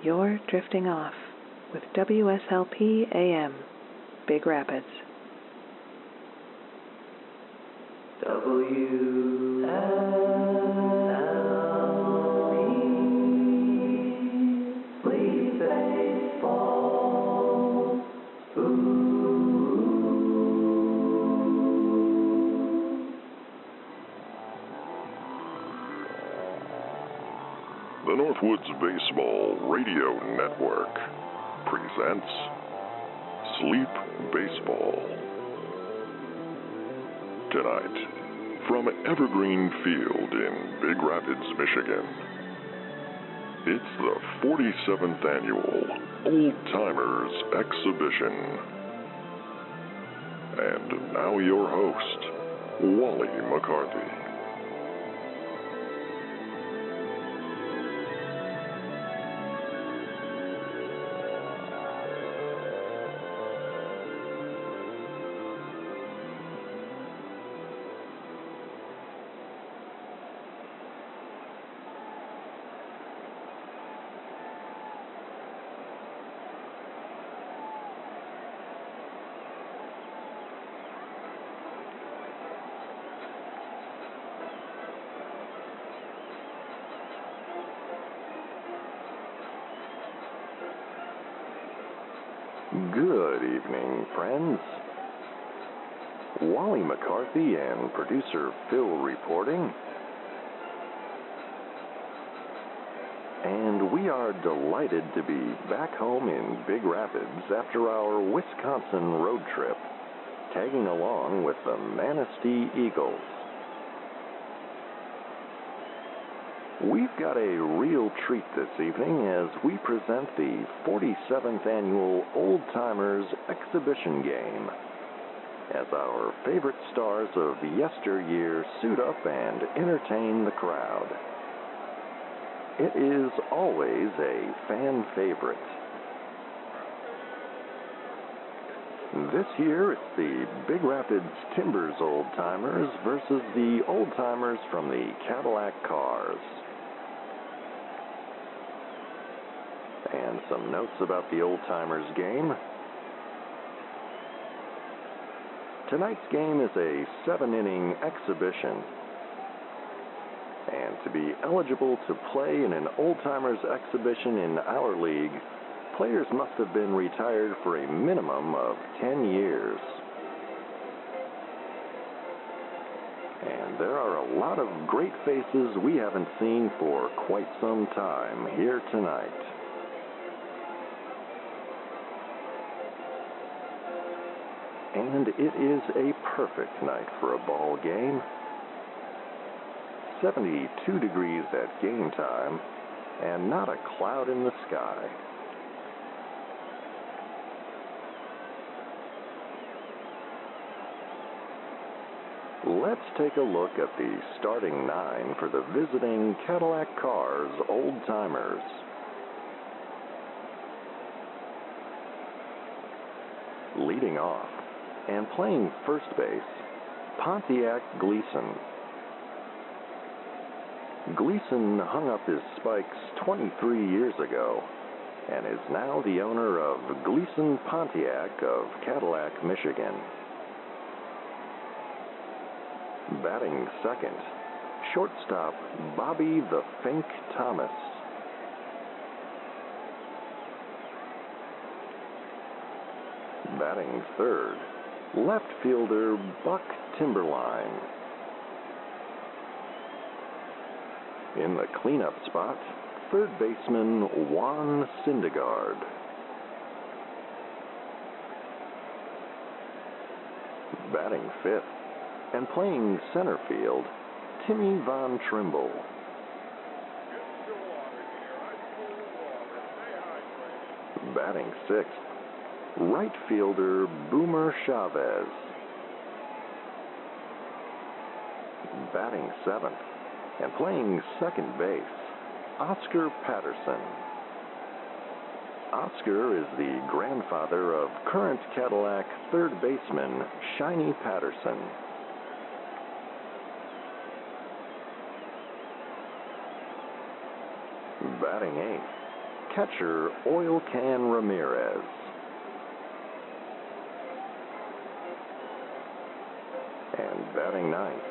You're drifting off with WSLP AM, Big Rapids. The Northwoods Baseball Radio Network presents Sleep Baseball. Tonight, from Evergreen Field in Big Rapids, Michigan, it's the 47th Annual Old Timers Exhibition. And now your host, Wally McCarthy. Good evening, friends. Wally McCarthy and producer Phil reporting. And we are delighted to be back home in Big Rapids after our Wisconsin road trip, tagging along with the Manistee Eagles. We've got a real treat this evening as we present the 47th Annual Old Timers Exhibition Game, as our favorite stars of yesteryear suit up and entertain the crowd. It is always a fan favorite. This year, it's the Big Rapids Timbers Old Timers versus the Old Timers from the Cadillac Cars. And some notes about the Old Timers game. Tonight's game is a 7-inning exhibition. And to be eligible to play in an Old Timers exhibition in our league, players must have been retired for a minimum of 10 years. And there are a lot of great faces we haven't seen for quite some time here tonight. And it is a perfect night for a ball game. 72 degrees at game time, and not a cloud in the sky. Let's take a look at the starting 9 for the visiting Cadillac Cars Old Timers. Leading off and playing first base, Pontiac Gleason. Gleason hung up his spikes 23 years ago and is now the owner of Gleason Pontiac of Cadillac, Michigan. Batting second, shortstop Bobby the Fink Thomas. Batting third, left fielder Buck Timberline. In the cleanup spot, third baseman Juan Syndergaard. Batting fifth and playing center field, Timmy Von Trimble. Batting sixth, right fielder Boomer Chavez. Batting seventh and playing second base, Oscar Patterson. Oscar is the grandfather of current Cadillac third baseman Shiny Patterson. Batting eighth, catcher Oil Can Ramirez. And batting ninth,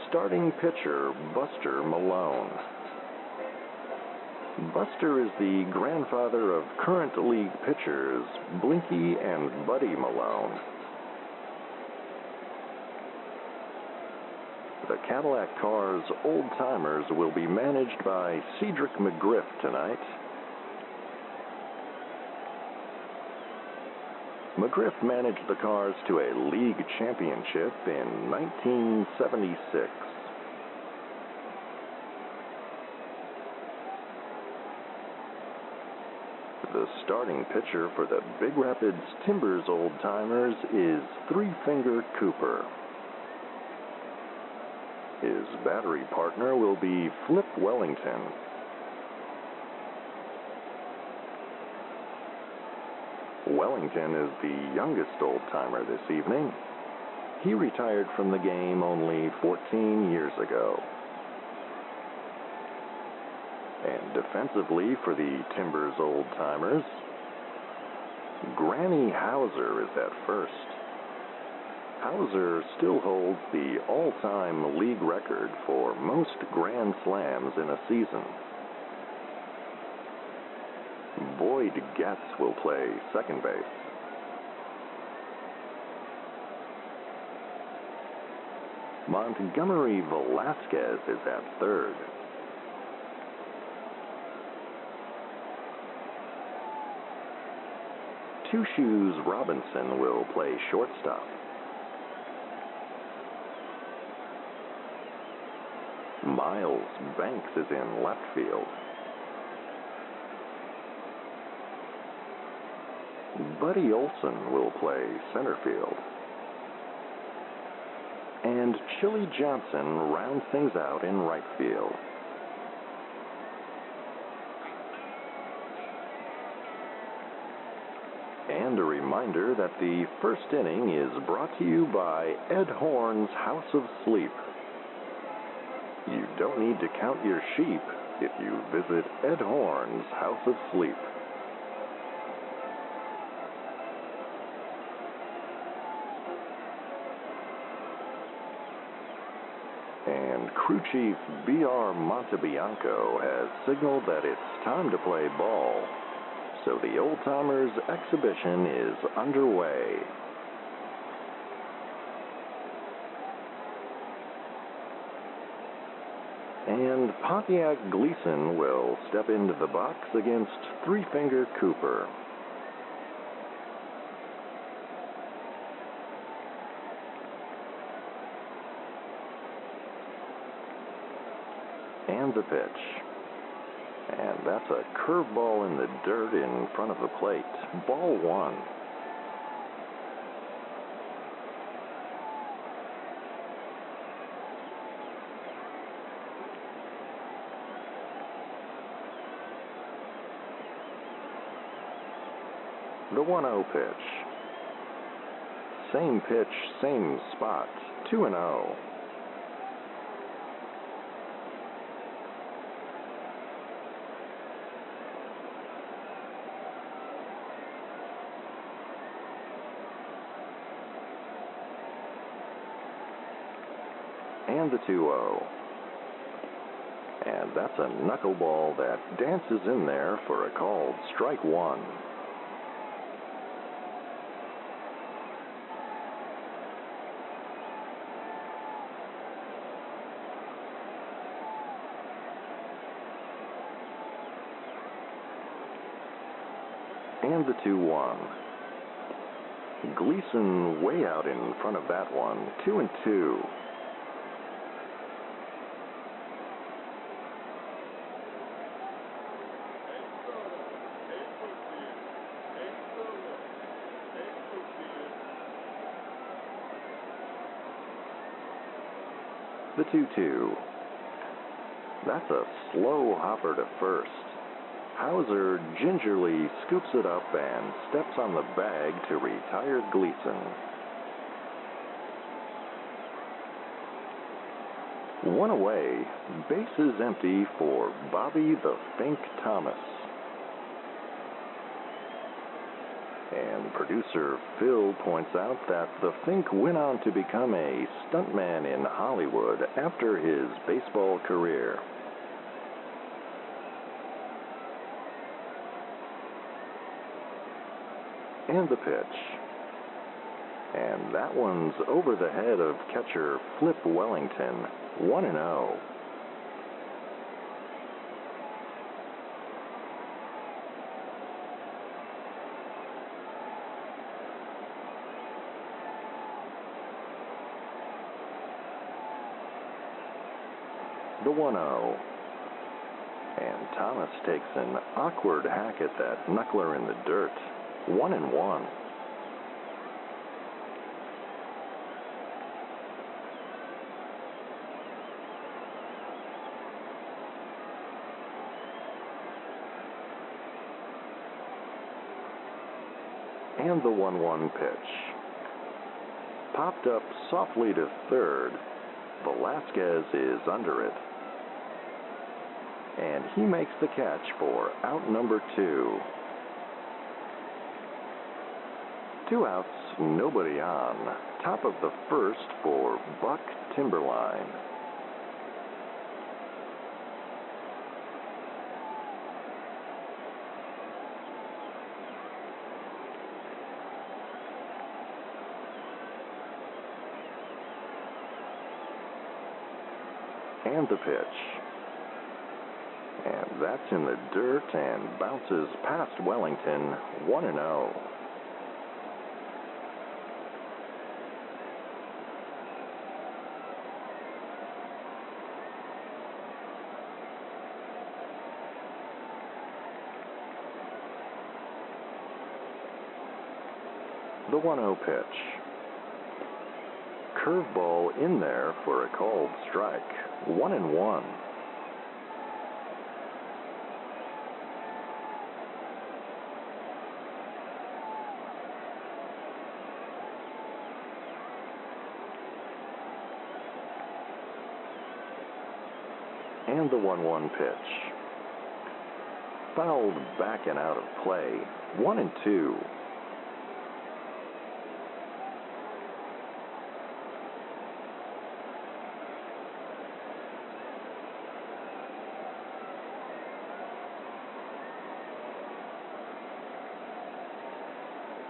starting pitcher Buster Malone. Buster is the grandfather of current league pitchers Blinky and Buddy Malone. The Cadillac Cars old-timers will be managed by Cedric McGriff tonight. McGriff managed the Cars to a league championship in 1976. The starting pitcher for the Big Rapids Timbers old-timers is Three Finger Cooper. His battery partner will be Flip Wellington. Wellington is the youngest old-timer this evening. He retired from the game only 14 years ago. And defensively for the Timbers old-timers, Granny Hauser is at first. Hauser still holds the all-time league record for most grand slams in a season. Boyd Getz will play second base. Montgomery Velasquez is at third. Two Shoes Robinson will play shortstop. Miles Banks is in left field. Buddy Olson will play center field. And Chili Johnson rounds things out in right field. And a reminder that the first inning is brought to you by Ed Horn's House of Sleep. You don't need to count your sheep if you visit Ed Horn's House of Sleep. And Crew Chief B.R. Montebianco has signaled that it's time to play ball. So the old-timers exhibition is underway. And Pontiac Gleason will step into the box against Three Finger Cooper. And the pitch. And that's a curveball in the dirt in front of the plate. Ball one. The 1-0 pitch. Same pitch, same spot. 2-0. And the 2-0. And that's a knuckleball that dances in there for a called strike one. And the 2-1. Gleason way out in front of that one. 2-2. The 2-2. That's a slow hopper to first. Hauser gingerly scoops it up and steps on the bag to retire Gleason. One away, bases empty for Bobby the Fink Thomas. And producer Phil points out that the Fink went on to become a stuntman in Hollywood after his baseball career. And the pitch. And that one's over the head of catcher Flip Wellington, 1-0. The 1-0. And Thomas takes an awkward hack at that knuckler in the dirt. 1-1. And the 1-1 pitch. Popped up softly to third. Velasquez is under it. And he makes the catch for out number 2. 2 outs, nobody on. Top of the first for Buck Timberline. And the pitch. And that's in the dirt and bounces past Wellington, 1-0. The 1-0 pitch. Curveball in there for a called strike. 1-1. And the 1-1 pitch. Fouled back and out of play. 1-2.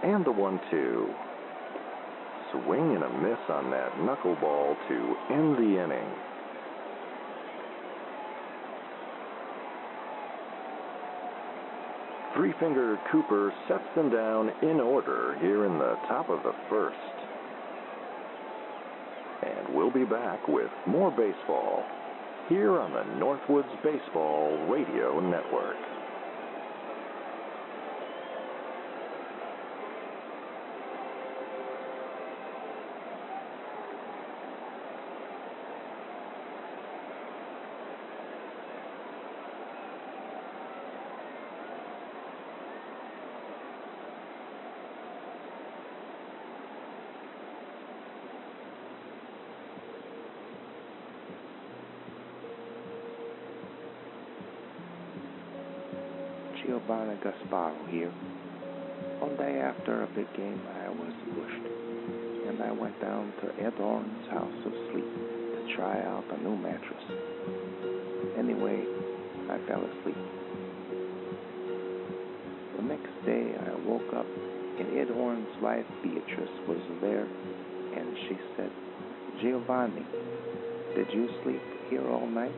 And the 1-2. Swing and a miss on that knuckleball to end the inning. Three-finger Cooper sets them down in order here in the top of the first. And we'll be back with more baseball here on the Northwoods Baseball Radio Network. Giovanni Gasparo here. One day after a big game, I was pushed, and I went down to Ed Orn's house of sleep to try out a new mattress. Anyway, I fell asleep. The next day, I woke up, and Ed Orn's wife, Beatrice, was there, and she said, "Giovanni, did you sleep here all night?"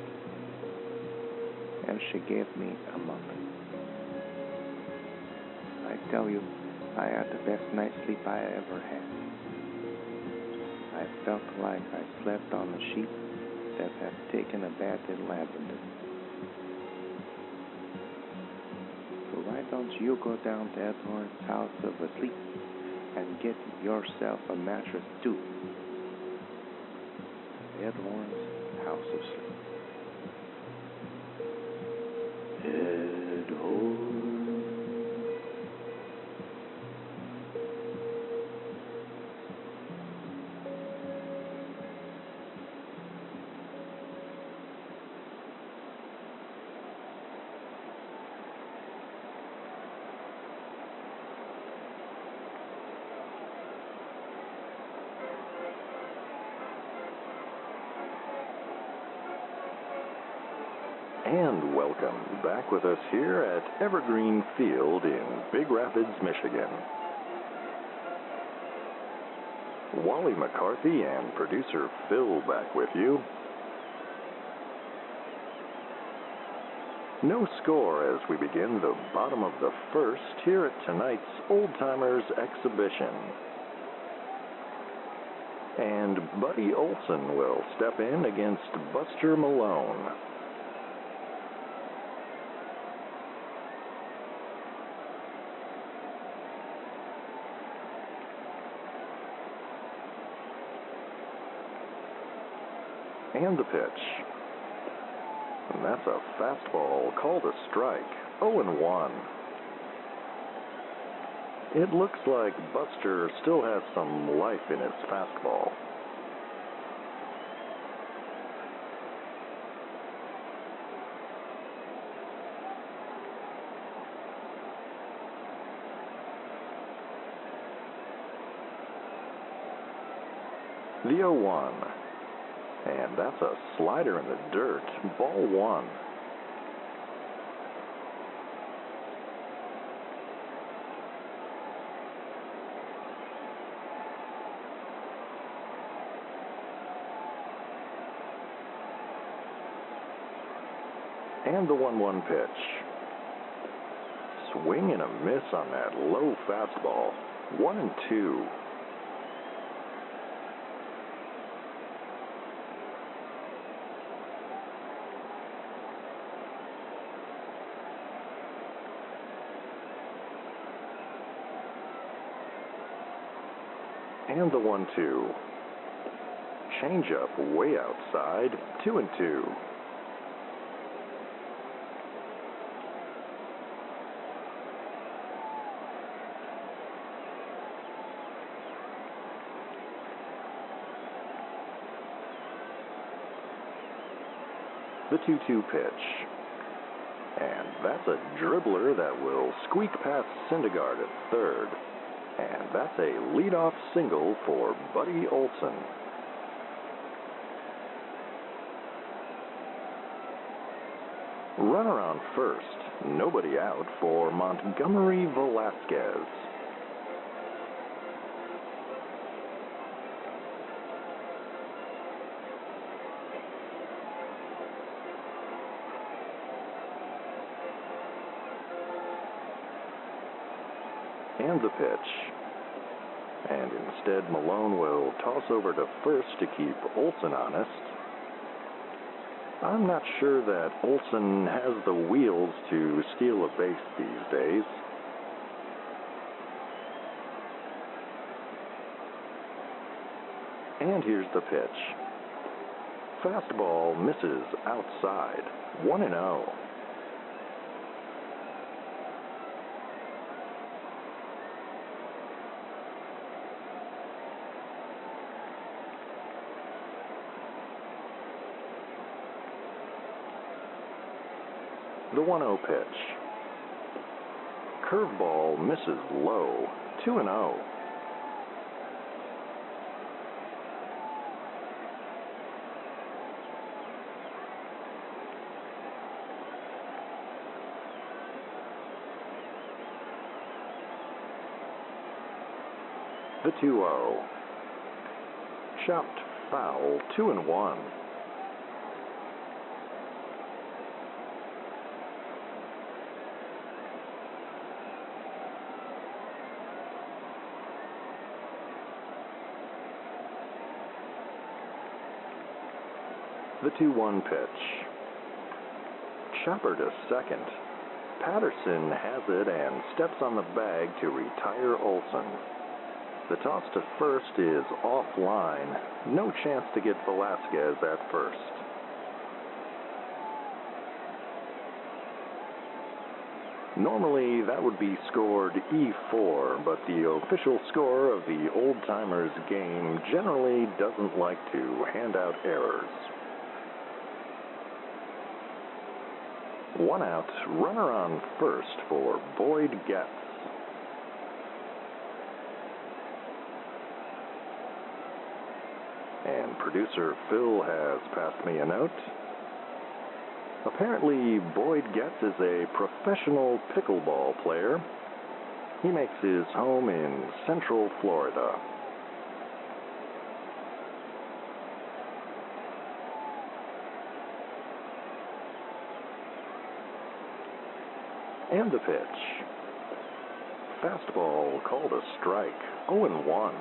And she gave me a muffin. I tell you, I had the best night's sleep I ever had. I felt like I slept on a sheet that had taken a bath in lavender. So why don't you go down to Ed Horn's house of sleep and get yourself a mattress too? Ed Horn's house of sleep. Ed Horn. and welcome back with us here at Evergreen Field in Big Rapids, Michigan. Wally McCarthy and producer Phil back with you. No score as we begin the bottom of the first here at tonight's Old Timers exhibition. And Buddy Olson will step in against Buster Malone. And the pitch. And that's a fastball called a strike, 0-1. It looks like Buster still has some life in his fastball. The 0-1. And that's a slider in the dirt, ball 1. And the 1-1 pitch. Swing and a miss on that low fastball, 1-2. And the 1-2. Changeup way outside, 2-2. The 2-2 pitch. And that's a dribbler that will squeak past Syndergaard at third. And that's a leadoff single for Buddy Olson. Runner on first, nobody out for Montgomery Velasquez. And the pitch. And instead, Malone will toss over to first to keep Olson honest. I'm not sure that Olson has the wheels to steal a base these days. And here's the pitch. Fastball misses outside, 1-0. The 1-0 pitch. Curveball misses low, 2-0. The 2-0. Chopped foul, 2-1. The 2-1 pitch. Chopper to second. Patterson has it and steps on the bag to retire Olson. The toss to first is offline. No chance to get Velasquez at first. Normally, that would be scored E4, but the official score of the Old Timers game generally doesn't like to hand out errors. 1 out, runner on first for Boyd Getz. And producer Phil has passed me a note. Apparently, Boyd Getz is a professional pickleball player. He makes his home in Central Florida. And the pitch. Fastball called a strike, 0-1.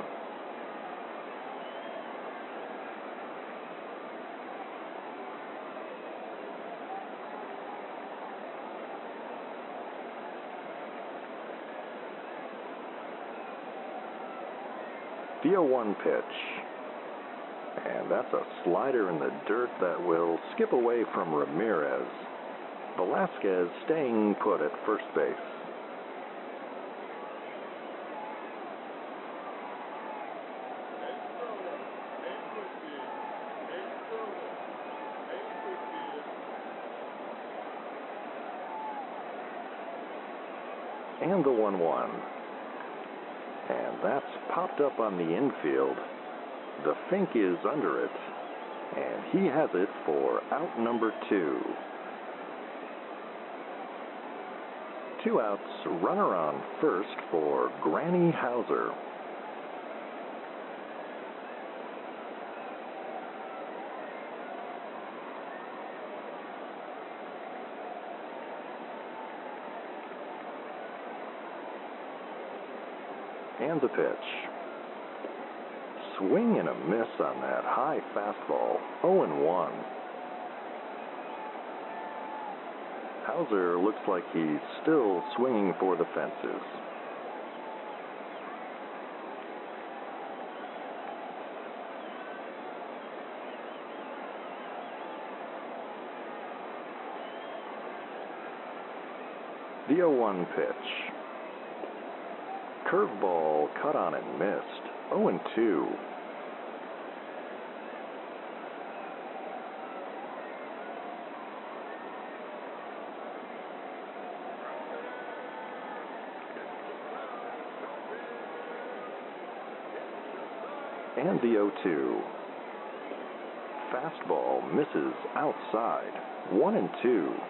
The 0-1 pitch. And that's a slider in the dirt that will skip away from Ramirez. Velasquez staying put at first base. And the 1-1. And that's popped up on the infield. The fink is under it, and he has it for out number 2. 2 outs, runner on first for Granny Hauser. And the pitch. Swing and a miss on that high fastball, 0-1. Hauser looks like he's still swinging for the fences. The 0-1 pitch. Curveball cut on and missed, 0-2. And the 0-2. Fastball misses outside, 1-2.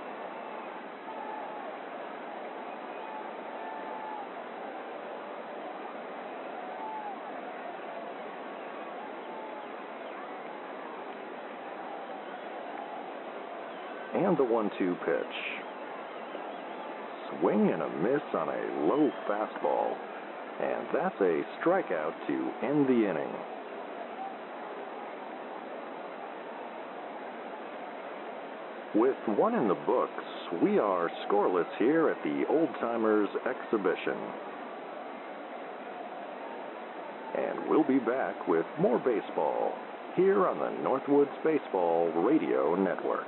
And the 1-2 pitch. Swing and a miss on a low fastball. And that's a strikeout to end the inning. With 1 in the books, we are scoreless here at the Old Timers exhibition. And we'll be back with more baseball here on the Northwoods Baseball Radio Network.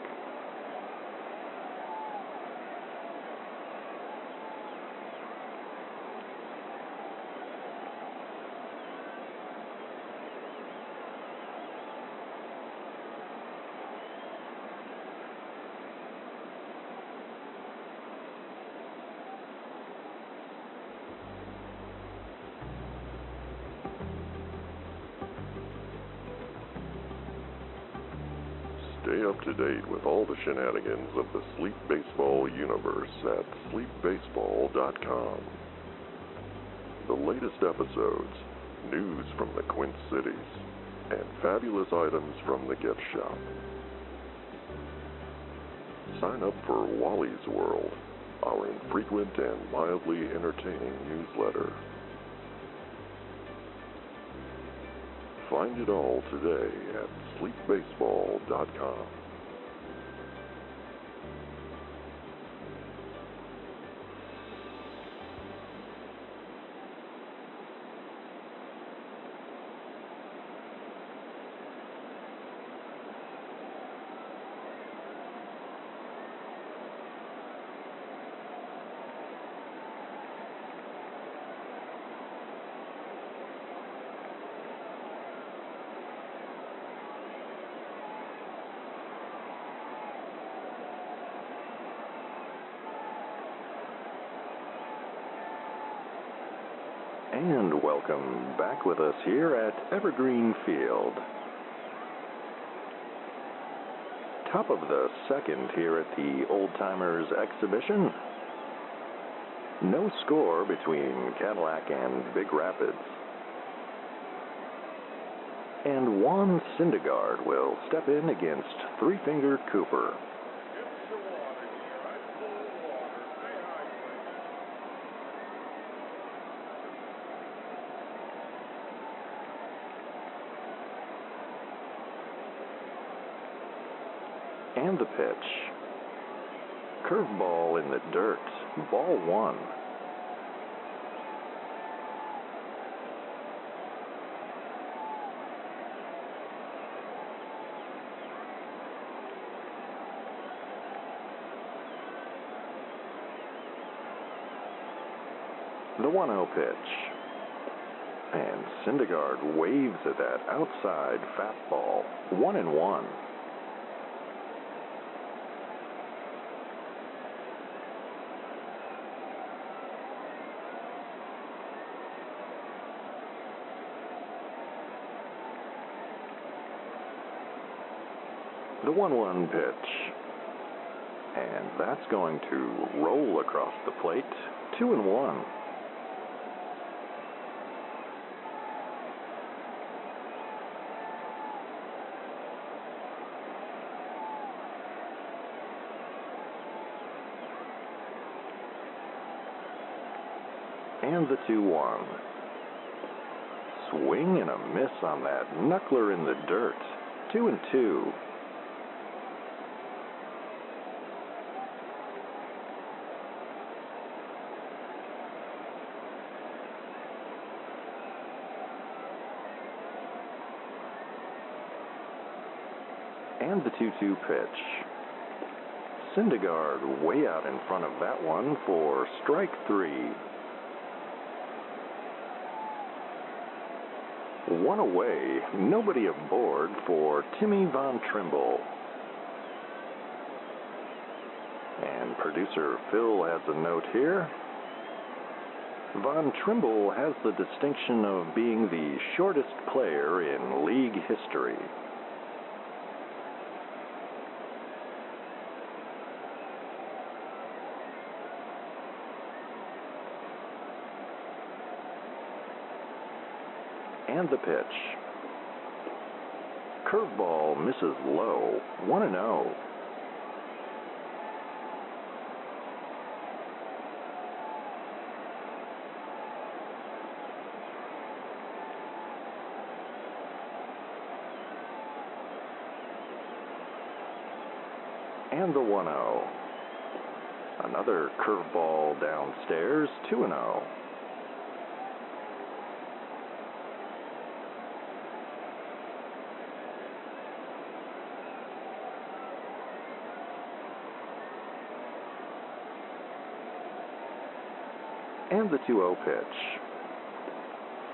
Stay up to date with all the shenanigans of the Sleep Baseball universe at sleepbaseball.com. The latest episodes, news from the Quint Cities, and fabulous items from the gift shop. Sign up for Wally's World, our infrequent and mildly entertaining newsletter. Find it all today at sleepbaseball.com. And welcome back with us here at Evergreen Field. top of the second here at the Old Timers Exhibition. No score between Cadillac and Big Rapids. And Juan Syndergaard will step in against Three-Finger Cooper. And the pitch. Curveball in the dirt. Ball one. The 1-0 pitch. And Syndergaard waves at that outside fastball. 1-1. The 1-1 pitch. And that's going to roll across the plate. 2-1. And the 2-1. Swing and a miss on that knuckler in the dirt. 2-2. And the 2-2 pitch. Syndergaard way out in front of that one for strike 3. One away, nobody aboard for Timmy Von Trimble. And producer Phil has a note here. Von Trimble has the distinction of being the shortest player in league history. And the pitch. Curveball misses low. 1-0. And the 1-0. Another curveball downstairs. 2-0. And the 2-0 pitch.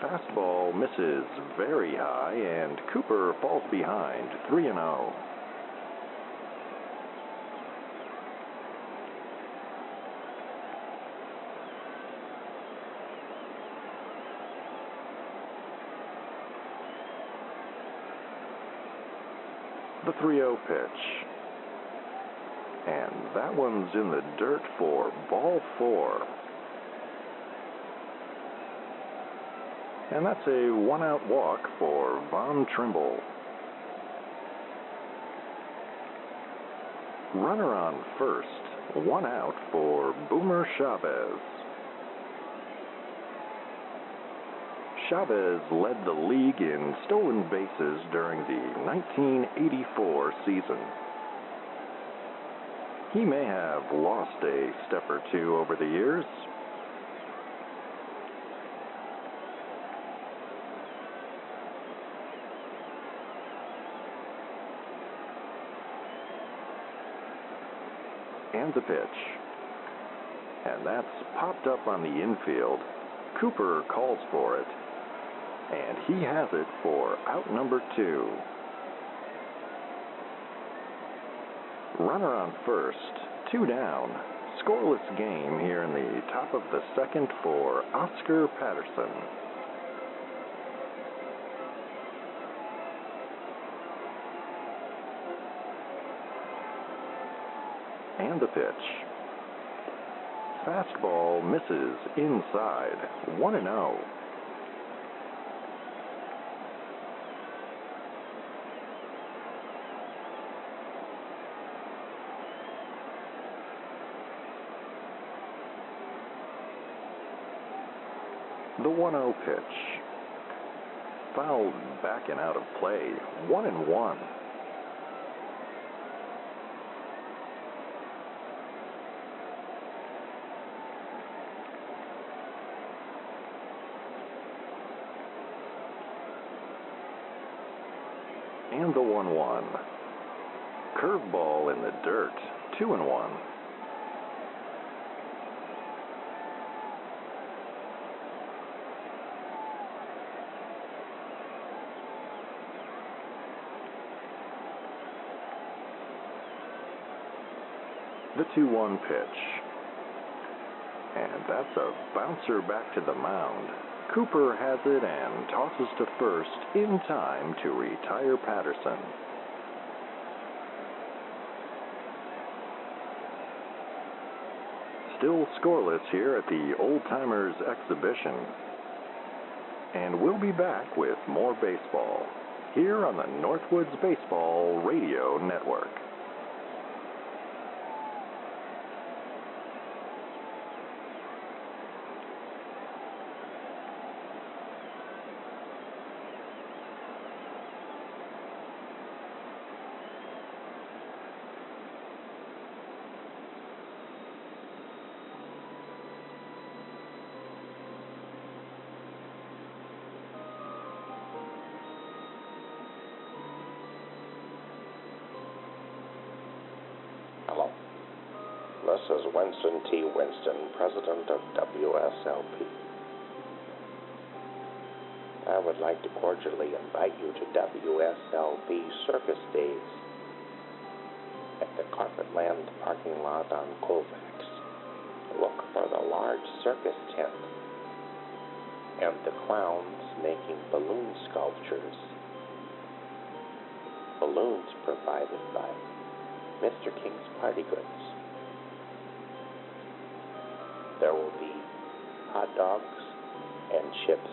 Fastball misses very high, and Cooper falls behind. 3-0. The 3-0 pitch. And that one's in the dirt for ball 4. And that's a one-out walk for Von Trimble. Runner on first, 1 out for Boomer Chavez. Chavez led the league in stolen bases during the 1984 season. He may have lost a step or two over the years. And the pitch. And that's popped up on the infield. Cooper calls for it. And he has it for out number 2. Runner on first, 2 down. Scoreless game here in the top of the second for Oscar Patterson. And the pitch. Fastball misses inside, 1-0. The 1-0 pitch. Fouled back and out of play, 1-1. And the 1-1. Curveball in the dirt, 2-1. The 2-1 pitch. And that's a bouncer back to the mound. Cooper has it and tosses to first in time to retire Patterson. Still scoreless here at the Old Timers exhibition. And we'll be back with more baseball here on the Northwoods Baseball Radio Network. Hello. This is Winston T. Winston, President of WSLP. I would like to cordially invite you to WSLP Circus Days at the Carpetland parking lot on Colfax. Look for the large circus tent and the clowns making balloon sculptures. Balloons provided by Mr. King's Party Goods. There will be hot dogs and chips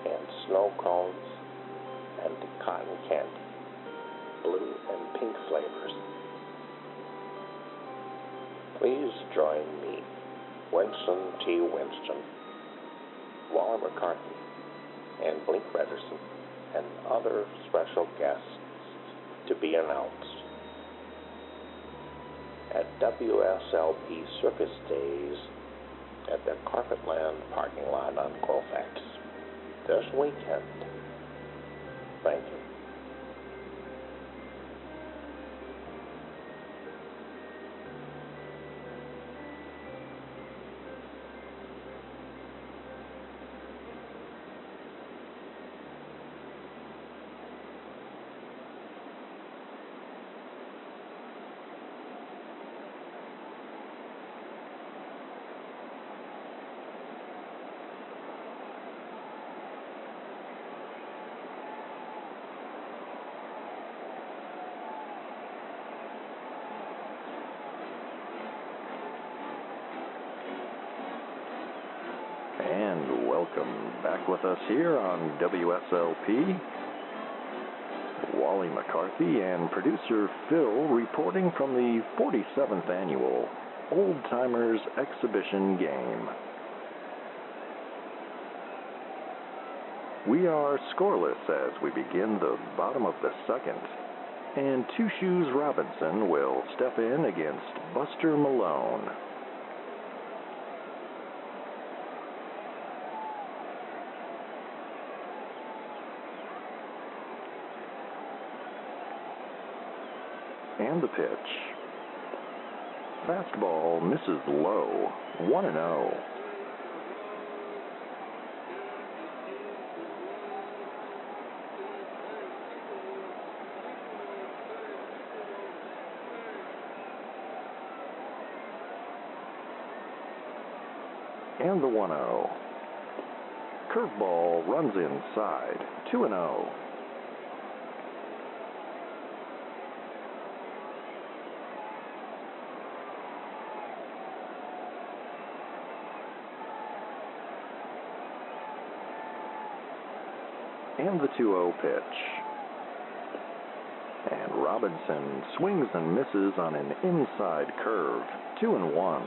and snow cones and cotton candy, blue and pink flavors. Please join me, Winston T. Winston, Wally McCarthy, and Blink Rederson, and other special guests to be announced at WSLP Circus Days at the Carpetland parking lot on Colfax this weekend. Thank you. And welcome back with us here on WSLP. Wally McCarthy and producer Phil reporting from the 47th annual Old Timers Exhibition Game. We are scoreless as we begin the bottom of the second, and Two Shoes Robinson will step in against Buster Malone. And the pitch. Fastball misses low, 1-0. And the 1-0. Curveball runs inside, 2-0. And the 2-0 pitch. And Robinson swings and misses on an inside curve. 2-1.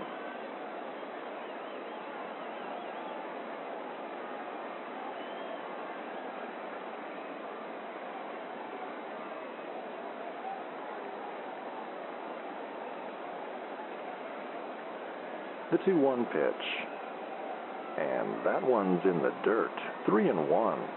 The 2-1 pitch. And that one's in the dirt. 3-1.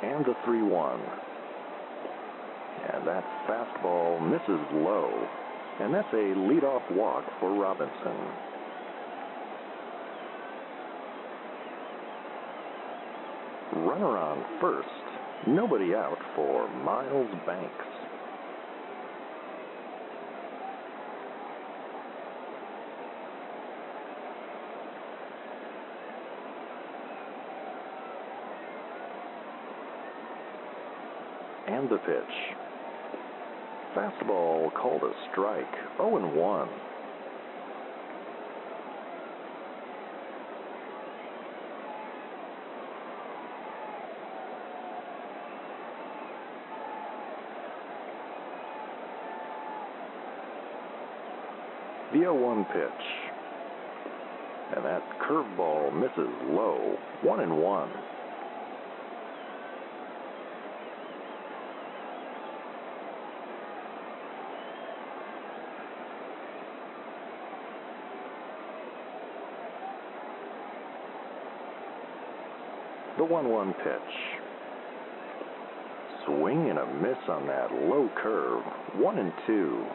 And the 3-1. And that fastball misses low. And that's a leadoff walk for Robinson. Runner on first, nobody out for Miles Banks. And the pitch. Fastball called a strike, 0-1. The 0-1 pitch. And that curveball misses low. 1-1. The 1-1 pitch. Swing and a miss on that low curve. 1-2.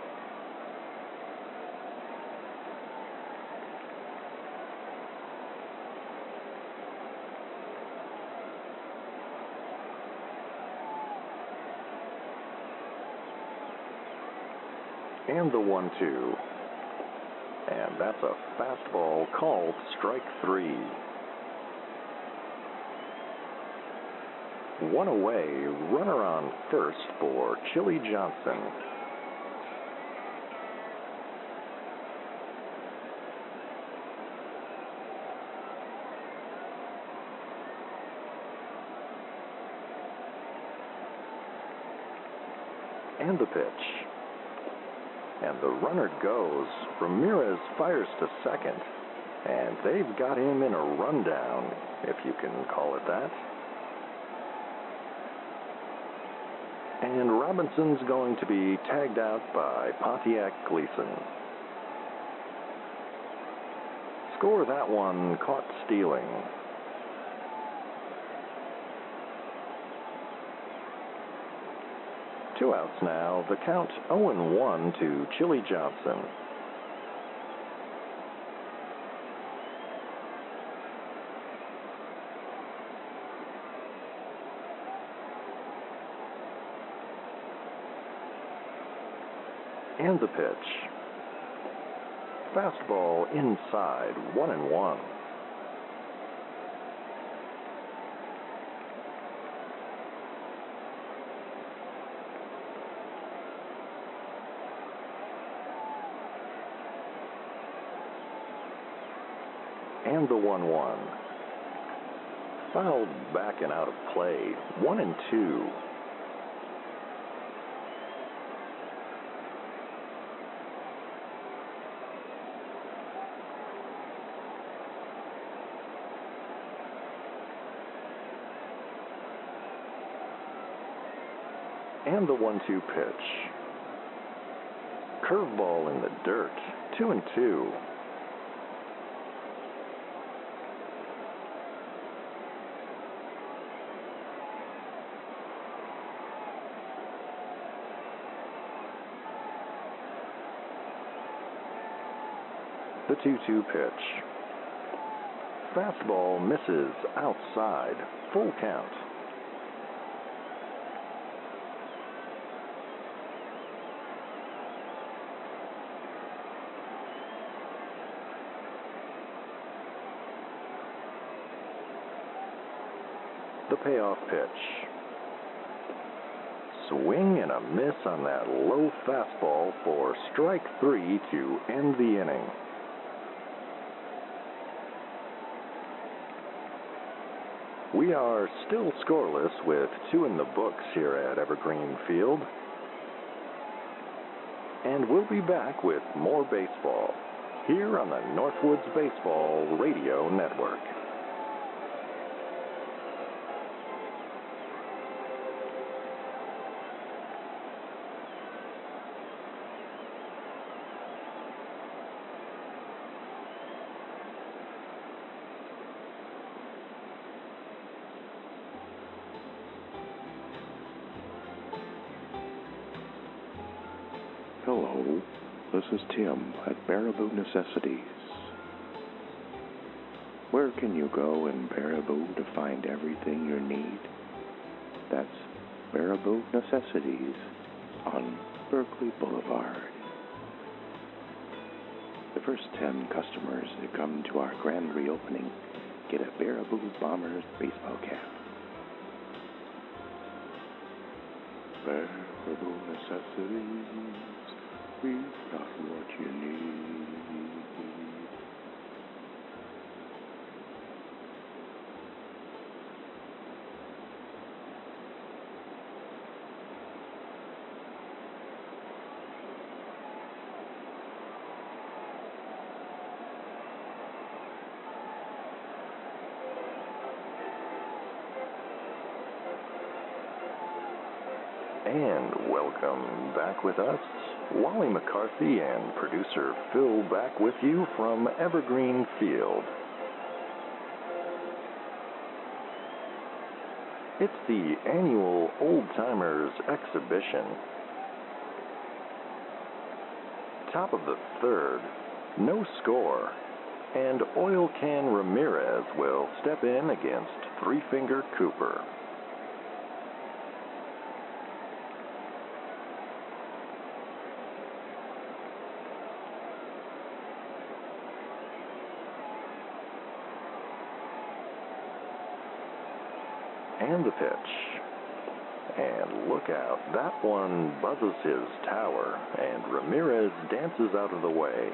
And the 1-2. And that's a fastball called strike 3. One away, runner on first for Chili Johnson. And the pitch. And the runner goes. Ramirez fires to second. And they've got him in a rundown, if you can call it that. And Robinson's going to be tagged out by Pontiac Gleason. Score that one, caught stealing. Two outs now, the count 0-1 to Chili Johnson. And the pitch. Fastball inside, 1-1. And the 1-1. Fouled back and out of play, 1-2. And the 1-2 pitch. Curveball in the dirt, 2-2. The 2-2 pitch. Fastball misses outside, full count. The payoff pitch. swing and a miss on that low fastball for strike 3 to end the inning. We are still scoreless with 2 in the books here at Evergreen Field. And we'll be back with more baseball here on the Northwoods Baseball Radio Network. Hello, this is Tim at Baraboo Necessities. Where can you go in Baraboo to find everything you need? That's Baraboo Necessities on Berkeley Boulevard. The first 10 customers that come to our grand reopening get a Baraboo Bombers baseball cap. Baraboo Necessities, we've got what you need. And welcome back with us. Wally McCarthy and producer Phil back with you from Evergreen Field. It's the annual Old Timers exhibition. Top of the third, no score, and Oil Can Ramirez will step in against Three Finger Cooper. And the pitch. And look out, that one buzzes his tower, and Ramirez dances out of the way.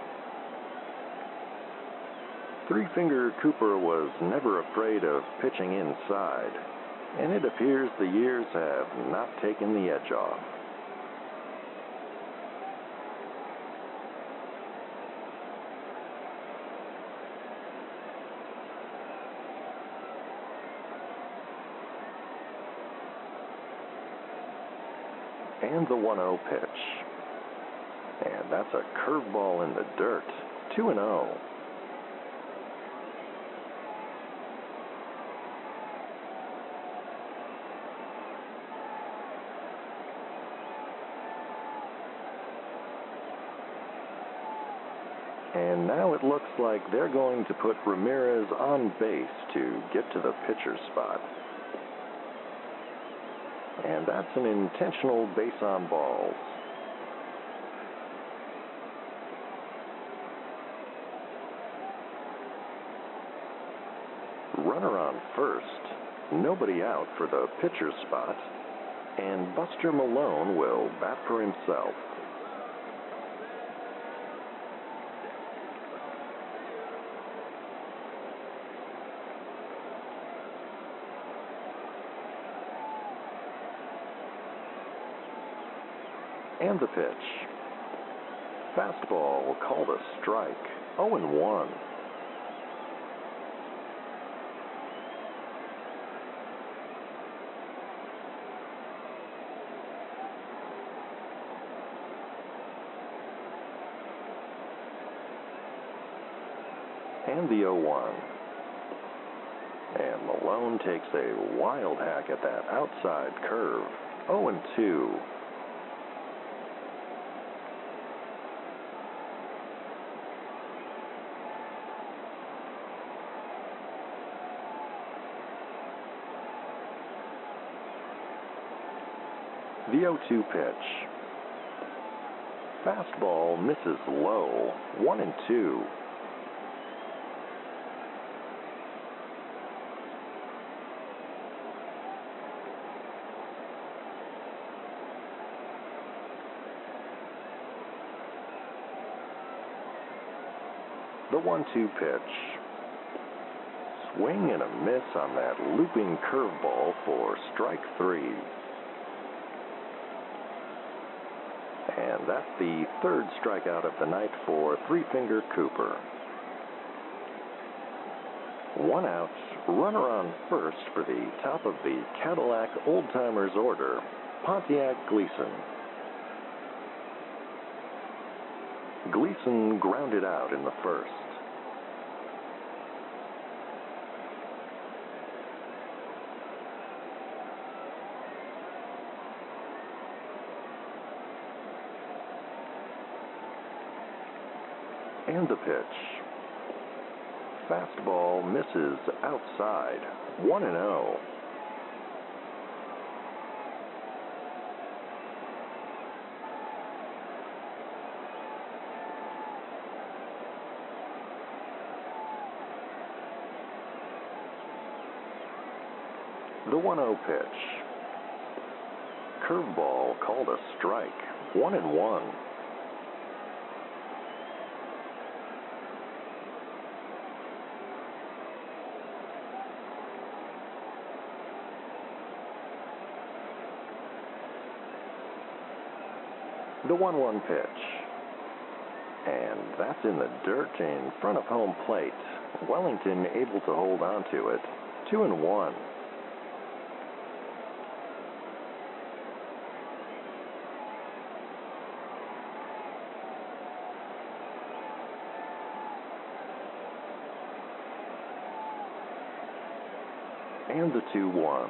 Three Finger Cooper was never afraid of pitching inside, and it appears the years have not taken the edge off. And the 1-0 pitch. And that's a curveball in the dirt. 2-0. And now it looks like they're going to put Ramirez on base to get to the pitcher's spot. And that's an intentional base on balls. Runner on first, nobody out for the pitcher's spot, and Buster Malone will bat for himself. And the pitch. Fastball called a strike. 0-1. And the 0-1. And Malone takes a wild hack at that outside curve. 0-2. The 0-2 pitch. Fastball misses low. 1-2. The 1-2 pitch. Swing and a miss on that looping curveball for strike 3. And that's the third strikeout of the night for Three-Finger Cooper. 1 out, runner on first for the top of the Cadillac Old-Timers order, Pontiac Gleason. Gleason grounded out in the first. And the pitch. Fastball misses outside. 1-0. The 1-0 pitch. Curveball called a strike. 1-1. The 1-1 pitch. And that's in the dirt in front of home plate. Wellington able to hold on to it. 2-1. And the 2-1.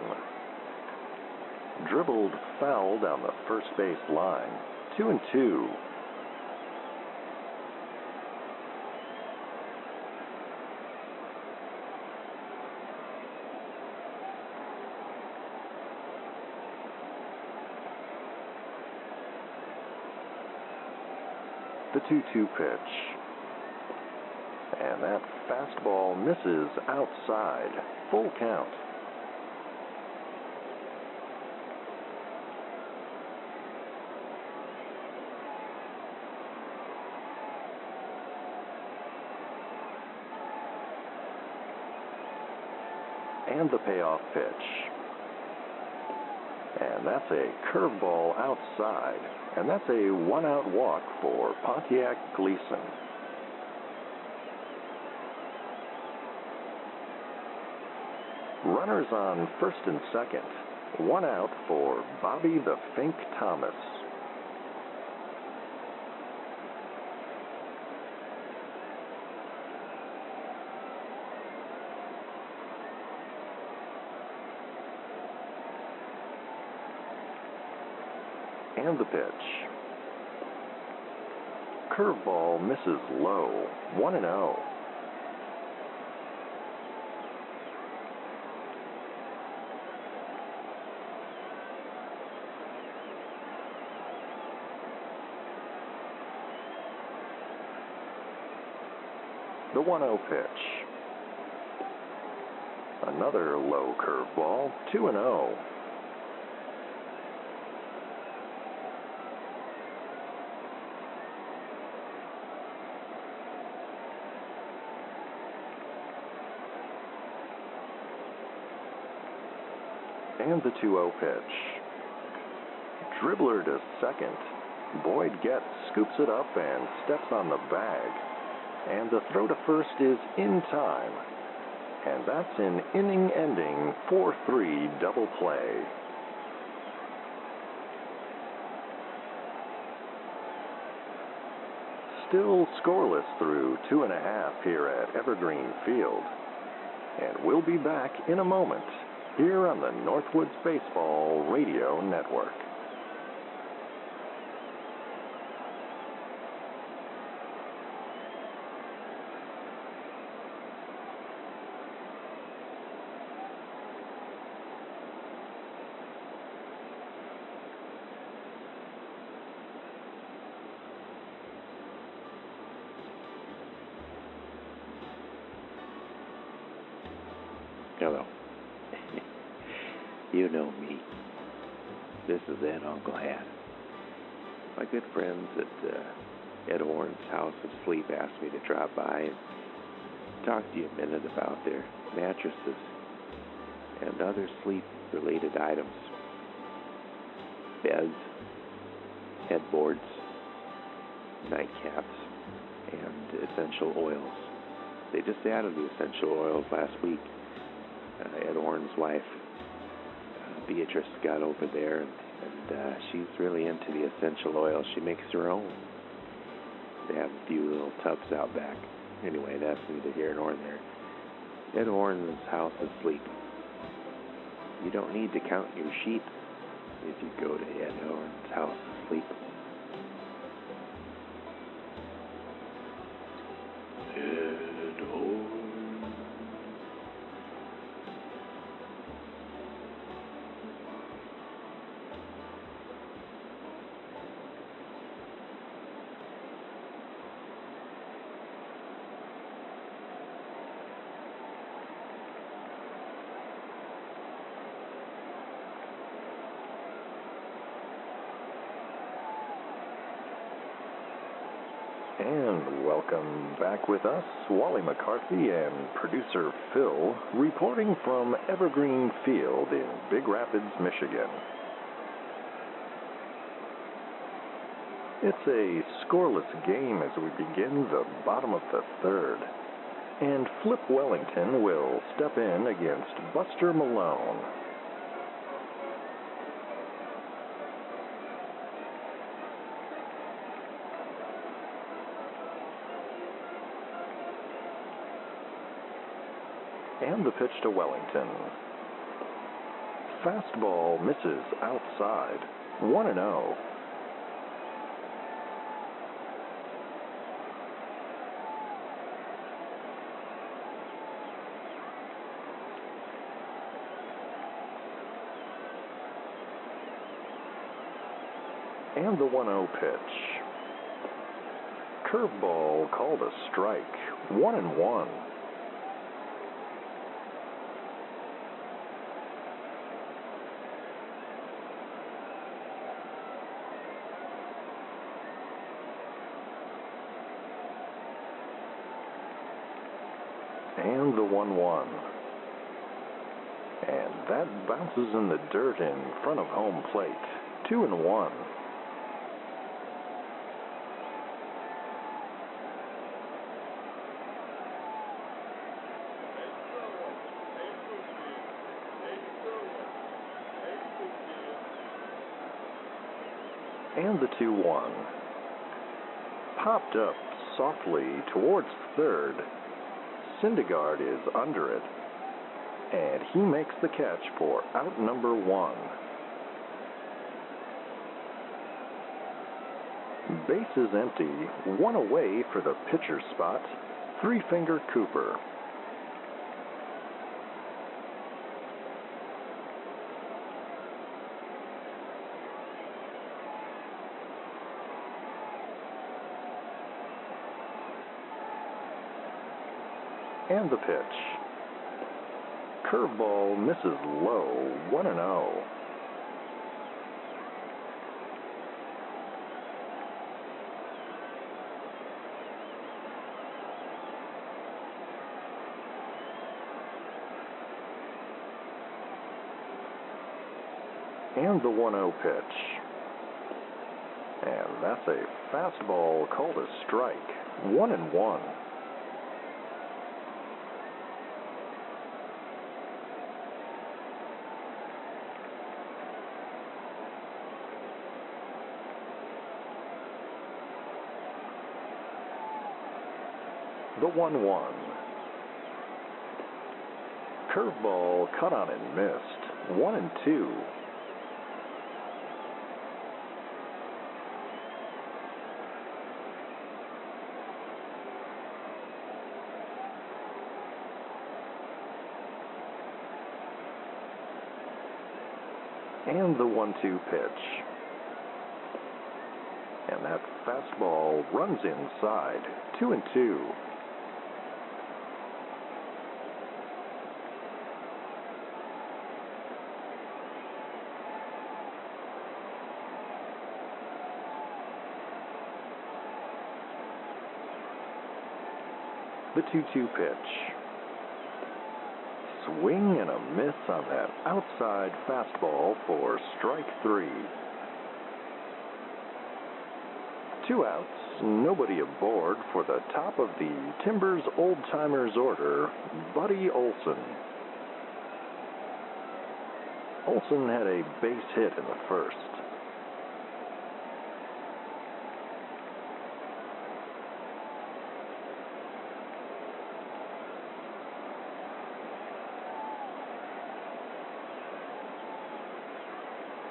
Dribbled foul down the first base line. 2-2. The 2-2 pitch. And that fastball misses outside. Full count. And the payoff pitch. And that's a curveball outside. And that's a 1-out walk for Pontiac Gleason. Runners on first and second. 1 out for Bobby the Fink Thomas. And the pitch. Curveball misses low. 1-0. The 1-0 pitch. Another low curveball. 2-0. And the 2-0 pitch. Dribbler to second. Boyd Getz scoops it up and steps on the bag. And the throw to first is in time. And that's an inning-ending 4-3 double play. Still scoreless through 2.5 here at Evergreen Field. And we'll be back in a moment here on the Northwoods Baseball Radio Network. Hello. You know me. This is that Uncle Hat. My good friends at Ed Horn's House of Sleep asked me to drop by and talk to you a minute about their mattresses and other sleep-related items. Beds, headboards, nightcaps, and essential oils. They just added the essential oils last week. Ed Horn's wife, Beatrice, got over there, and she's really into the essential oils. She makes her own. They have a few little tubs out back. Anyway, that's neither here nor there. Ed Horn's House of Sleep. You don't need to count your sheep if you go to Ed Horn's House of Sleep. Ed Horn. And welcome back with us, Wally McCarthy and producer Phil, reporting from Evergreen Field in Big Rapids, Michigan. It's a scoreless game as we begin the bottom of the third, and Flip Wellington will step in against Buster Malone. And the pitch to Wellington. Fastball misses outside. 1-0. And the 1-0 pitch. Curveball called a strike. 1-1. And the 1-1. And that bounces in the dirt in front of home plate. 2-1. And the 2-1. Popped up softly towards third. Syndergaard is under it, and he makes the catch for out number 1. Base is empty, 1 away for the pitcher spot, Three-Finger Cooper. And the pitch. Curveball misses low, 1-0. And the 1-0 pitch. And that's a fastball called a strike, 1-1. The 1-1. Curveball cut on and missed. 1-2. And the 1-2 pitch. And that fastball runs inside. 2-2. The 2-2 pitch. Swing and a miss on that outside fastball for strike 3. 2 outs, nobody aboard for the top of the Timbers Old Timers order, Buddy Olson. Olson had a base hit in the first.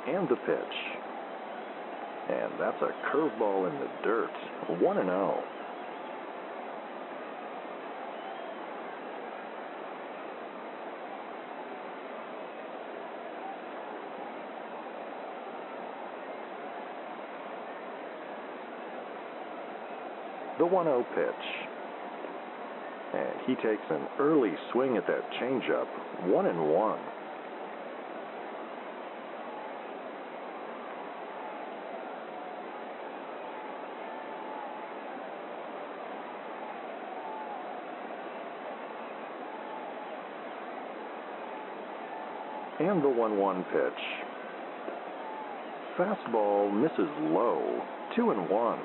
And the pitch. And that's a curveball in the dirt. 1-0. The 1-0 pitch. And he takes an early swing at that changeup. 1-1. And the 1-1 pitch. Fastball misses low. 2-1.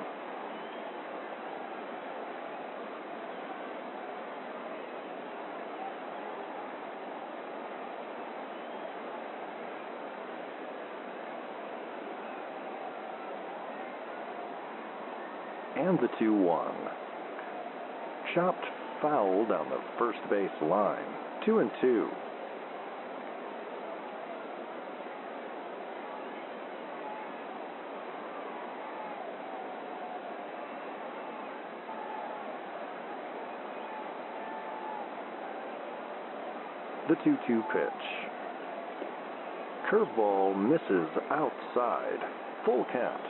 And the 2-1. Chopped foul down the first base line. 2-2. The 2-2 pitch. Curveball misses outside. Full count.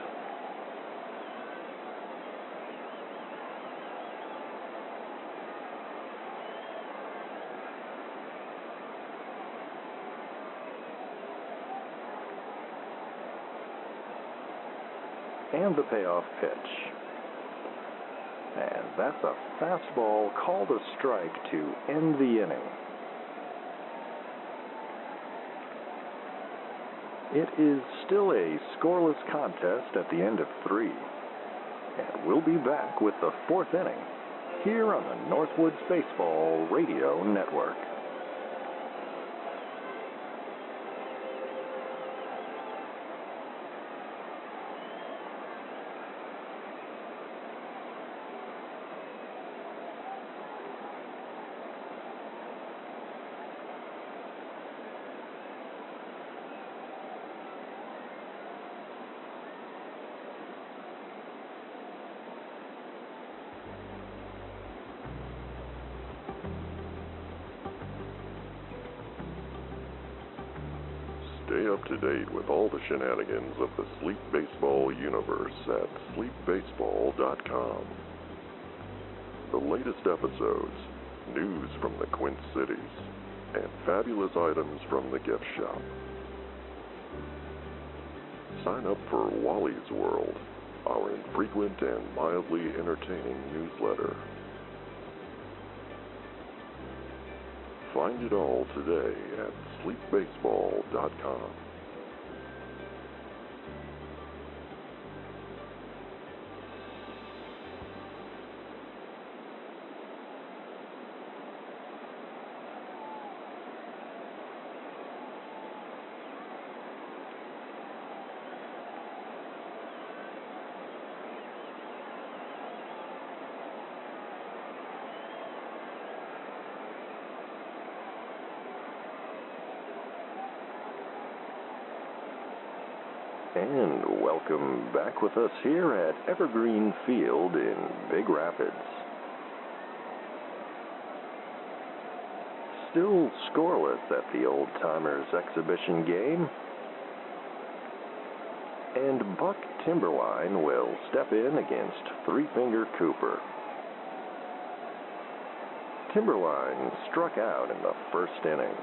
And the payoff pitch. And that's a fastball called a strike to end the inning. It is still a scoreless contest at the end of 3. And we'll be back with the 4th inning here on the Northwoods Baseball Radio Network. Stay up to date with all the shenanigans of the Sleep Baseball universe at sleepbaseball.com. The latest episodes, news from the Quint Cities, and fabulous items from the gift shop. Sign up for Wally's World, our infrequent and mildly entertaining newsletter. Find it all today at sleepbaseball.com. And welcome back with us here at Evergreen Field in Big Rapids. Still scoreless at the Old Timers exhibition game. And Buck Timberline will step in against Three Finger Cooper. Timberline struck out in the first inning.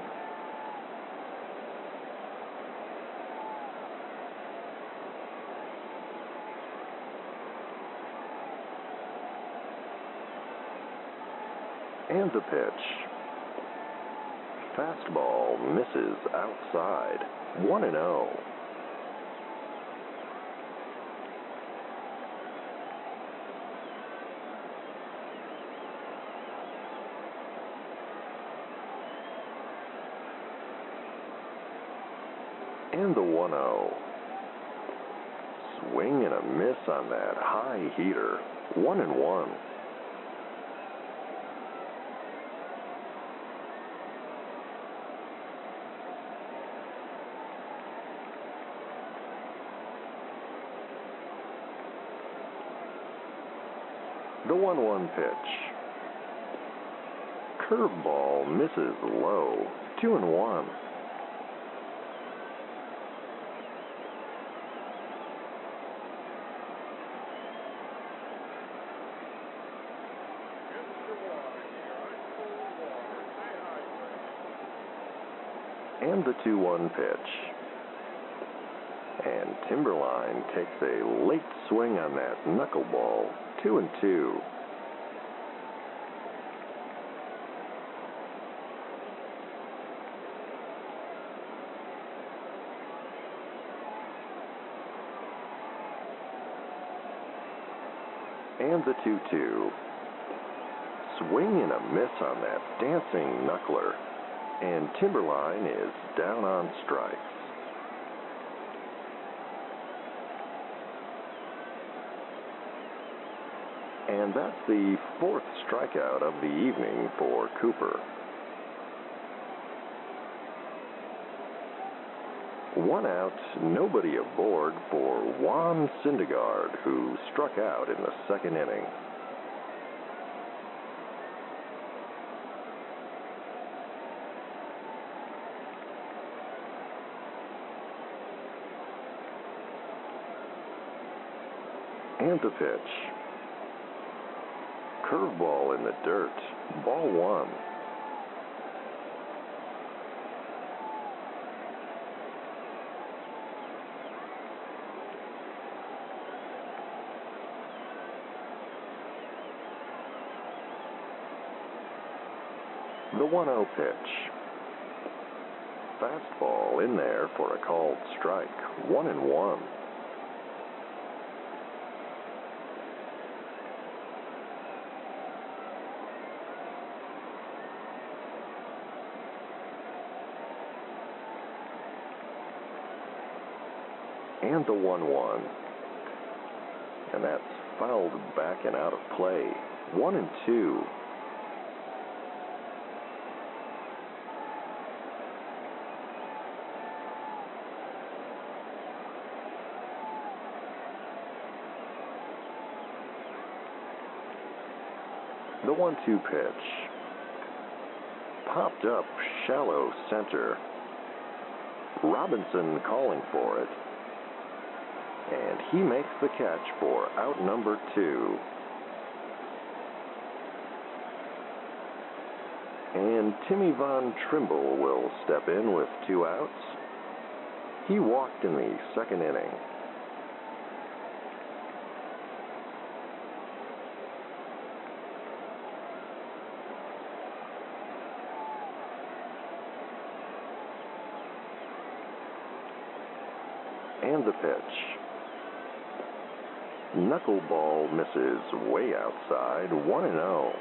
And the pitch. Fastball misses outside. 1-0. And the 1-0. Swing and a miss on that high heater. 1-1. The 1-1 pitch. Curveball misses low. 2-1. And the 2-1 pitch. And Timberline takes a late swing on that knuckleball. 2-2. And the 2-2. Swing and a miss on that dancing knuckler. And Timberline is down on strikes. And that's the 4th strikeout of the evening for Cooper. 1 out, nobody aboard for Juan Syndergaard, who struck out in the 2nd inning. And the pitch. Curveball in the dirt. Ball 1. The 1-0 pitch. Fastball in there for a called strike. 1-1. And the 1-1. And that's fouled back and out of play. 1-2. The 1-2 pitch. Popped up shallow center. Robinson calling for it. And he makes the catch for out number 2. And Timmy Von Trimble will step in with 2 outs. He walked in the 2nd inning. And the pitch. Knuckleball misses way outside. 1-0.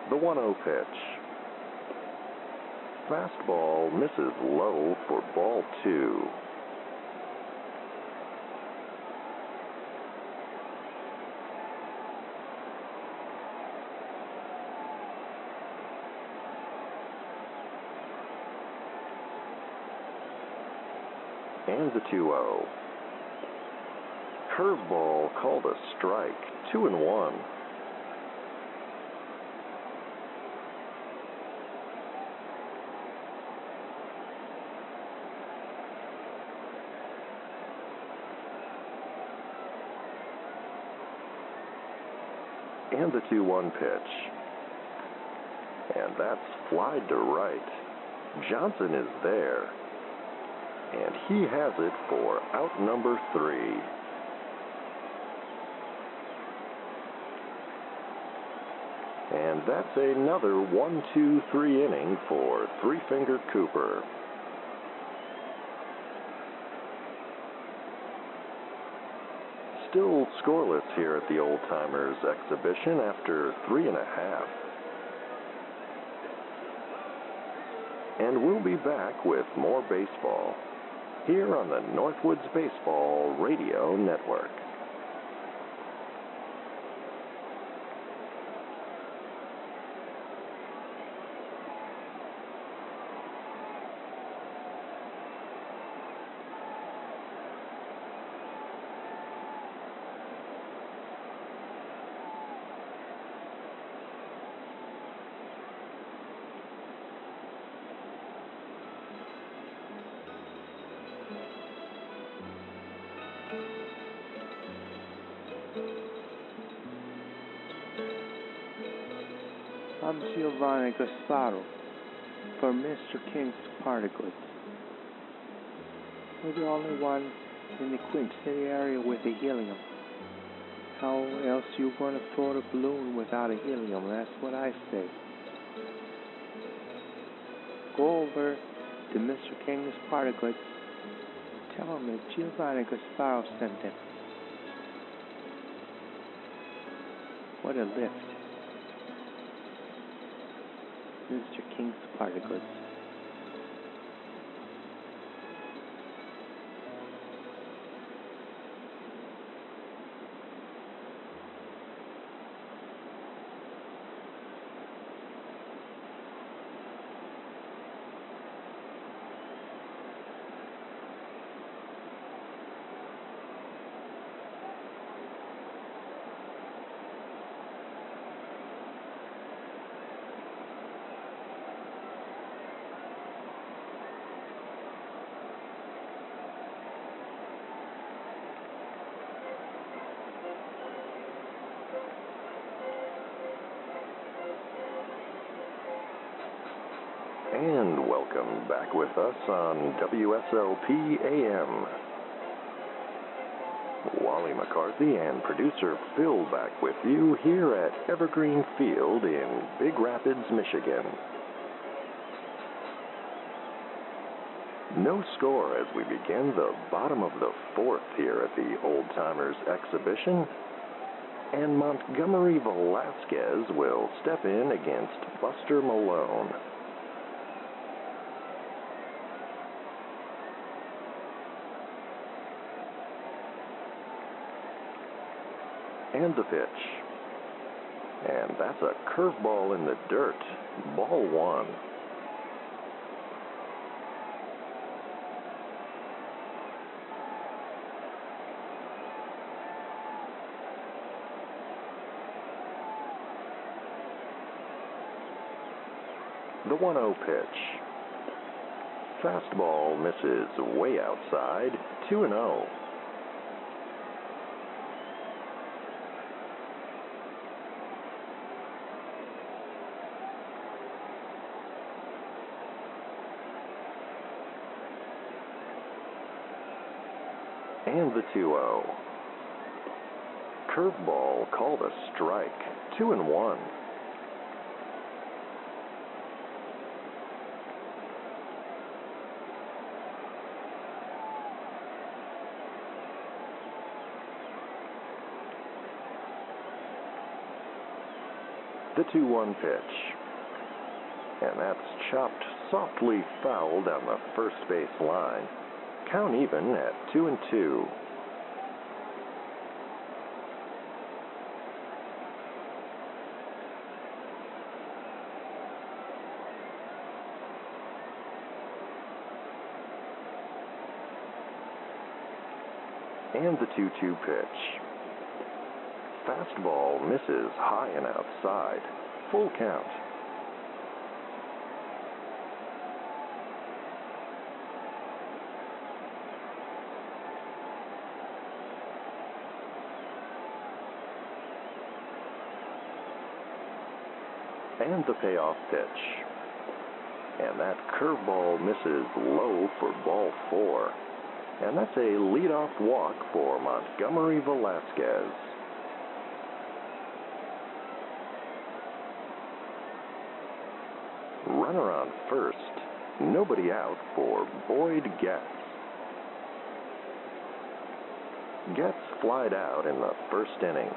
The 1-0 pitch. Fastball misses low for ball 2. And the 2-0. Curveball called a strike. 2-1. And the 2-1 pitch. And that's flied to right. Johnson is there. And he has it for out number 3. And that's another 1-2-3 inning for Three-Finger Cooper. Still scoreless here at the Old Timers exhibition after 3.5. And we'll be back with more baseball here on the Northwoods Baseball Radio Network. I'm Giovanni Gasparo for Mr. King's Particles. We're the only one in the Queen City area with a helium. How else you going to float a balloon without a helium? That's what I say. Go over to Mr. King's Particles. Tell him that Giovanni Gasparo sent him. What a lift. Mr. King's Particles. And welcome back with us on WSLP AM. Wally McCarthy and producer Phil back with you here at Evergreen Field in Big Rapids, Michigan. No score as we begin the bottom of the 4th here at the Old Timers exhibition. And Montgomery Velasquez will step in against Buster Malone. And the pitch. And that's a curveball in the dirt. Ball 1. The 1-0 pitch. Fastball misses way outside. 2-0. And the 2-0. Curveball called a strike. 2-1. The 2-1 pitch. And that's chopped softly foul down the first base line. Count even at 2-2. And the 2-2 pitch. Fastball misses high and outside. Full count. And the payoff pitch. And that curveball misses low for ball 4. And that's a leadoff walk for Montgomery Velasquez. Runner on first, nobody out for Boyd Getz. Getz flied out in the first inning.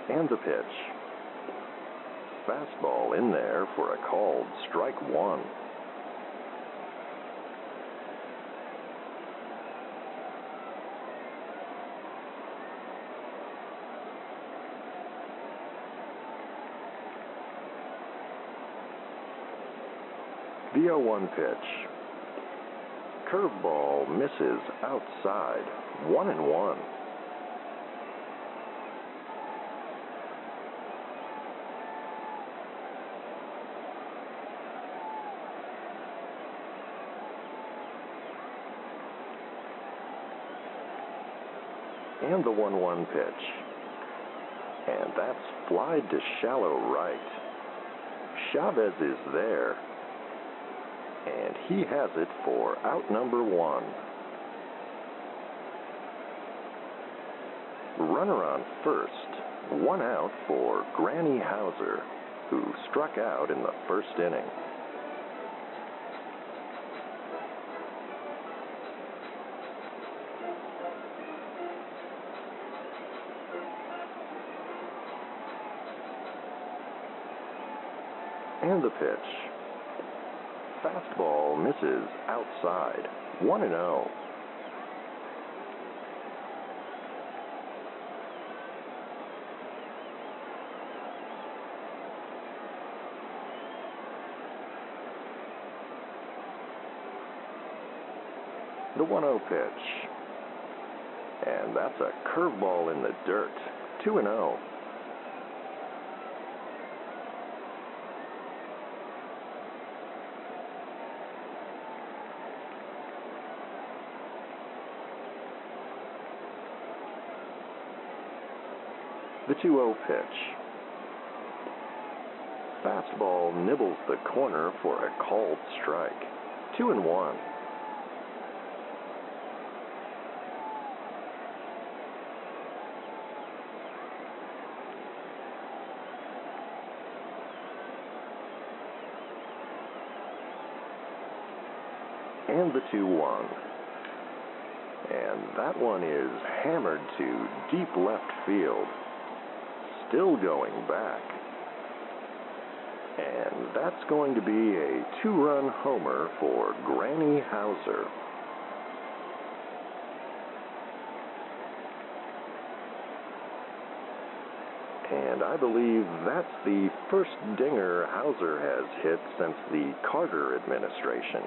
And the pitch. Fastball in there for a called strike 1. The 0-1 pitch. Curveball misses outside. 1-1. And the 1-1 pitch. And that's flied to shallow right. Chavez is there. And he has it for out number 1. Runner on first, 1 out for Granny Hauser, who struck out in the first inning. And the pitch. Fastball misses outside. 1-0. The 1-0 pitch. And that's a curveball in the dirt. 2-0. The 2-0 pitch. Fastball nibbles the corner for a called strike. 2-1. And the 2-1. And that one is hammered to deep left field. Still going back. And that's going to be a 2-run homer for Granny Hauser. And I believe that's the first dinger Hauser has hit since the Carter administration.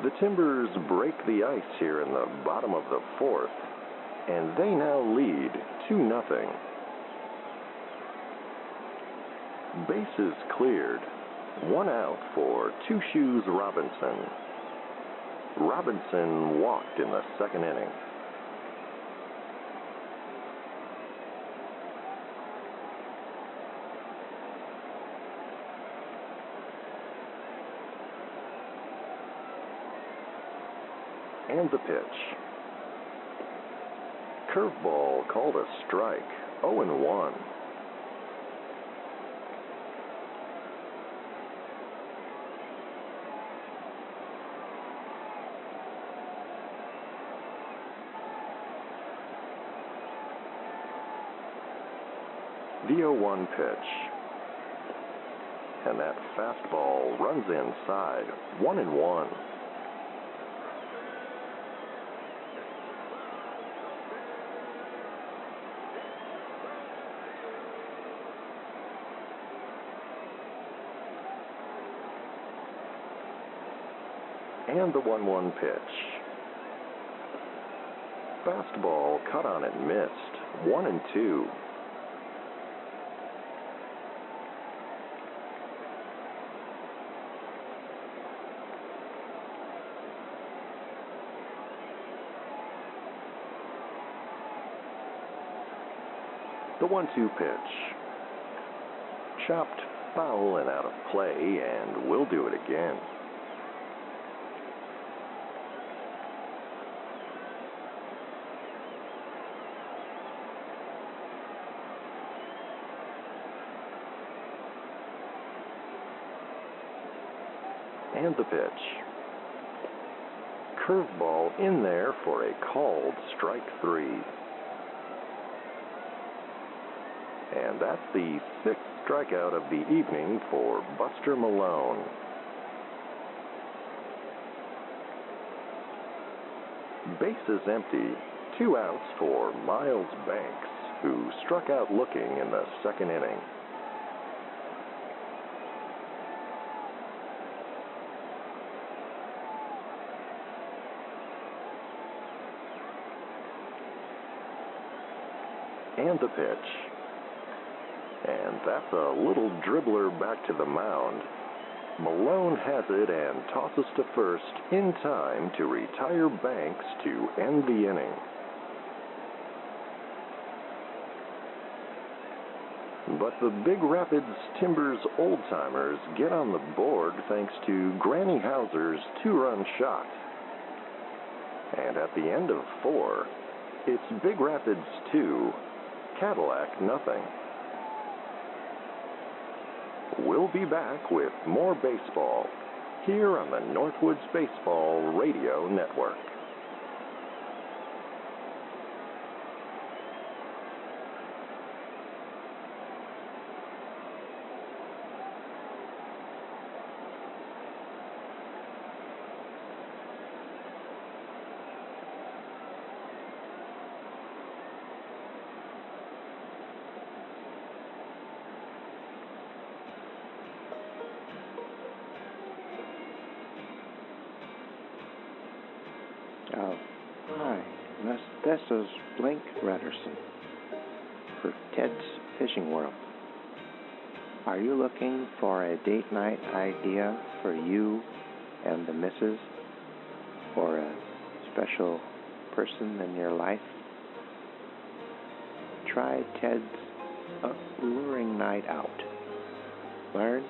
The Timbers break the ice here in the bottom of the 4th, and they now lead 2-0. Bases cleared. 1 out for Two Shoes Robinson. Robinson walked in the second inning. And the pitch. Curveball called a strike. 0-1. The 0-1 pitch. And that fastball runs inside. 1-1. And the 1-1 pitch. Fastball cut on and missed. 1-2. The 1-2 pitch. Chopped foul and out of play, and we'll do it again. And the pitch. Curveball in there for a called strike 3. And that's the 6th strikeout of the evening for Buster Malone. Bases empty, 2 outs for Miles Banks, who struck out looking in the 2nd inning. And the pitch. And that's a little dribbler back to the mound. Malone has it and tosses to first in time to retire Banks to end the inning. But the Big Rapids Timbers old-timers get on the board thanks to Granny Hauser's 2-run shot. And at the end of 4, it's Big Rapids 2, Cadillac nothing. We'll be back with more baseball here on the Northwoods Baseball Radio Network. Hi, this is Blink Redderson for Ted's Fishing World. Are you looking for a date night idea for you and the missus or a special person in your life? Try Ted's Luring Night Out. Learn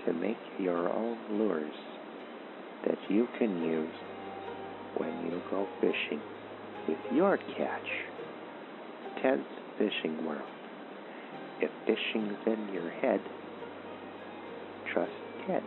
to make your own lures that you can use when you go fishing with your catch. Ted's Fishing World. If fishing's in your head, trust Ted.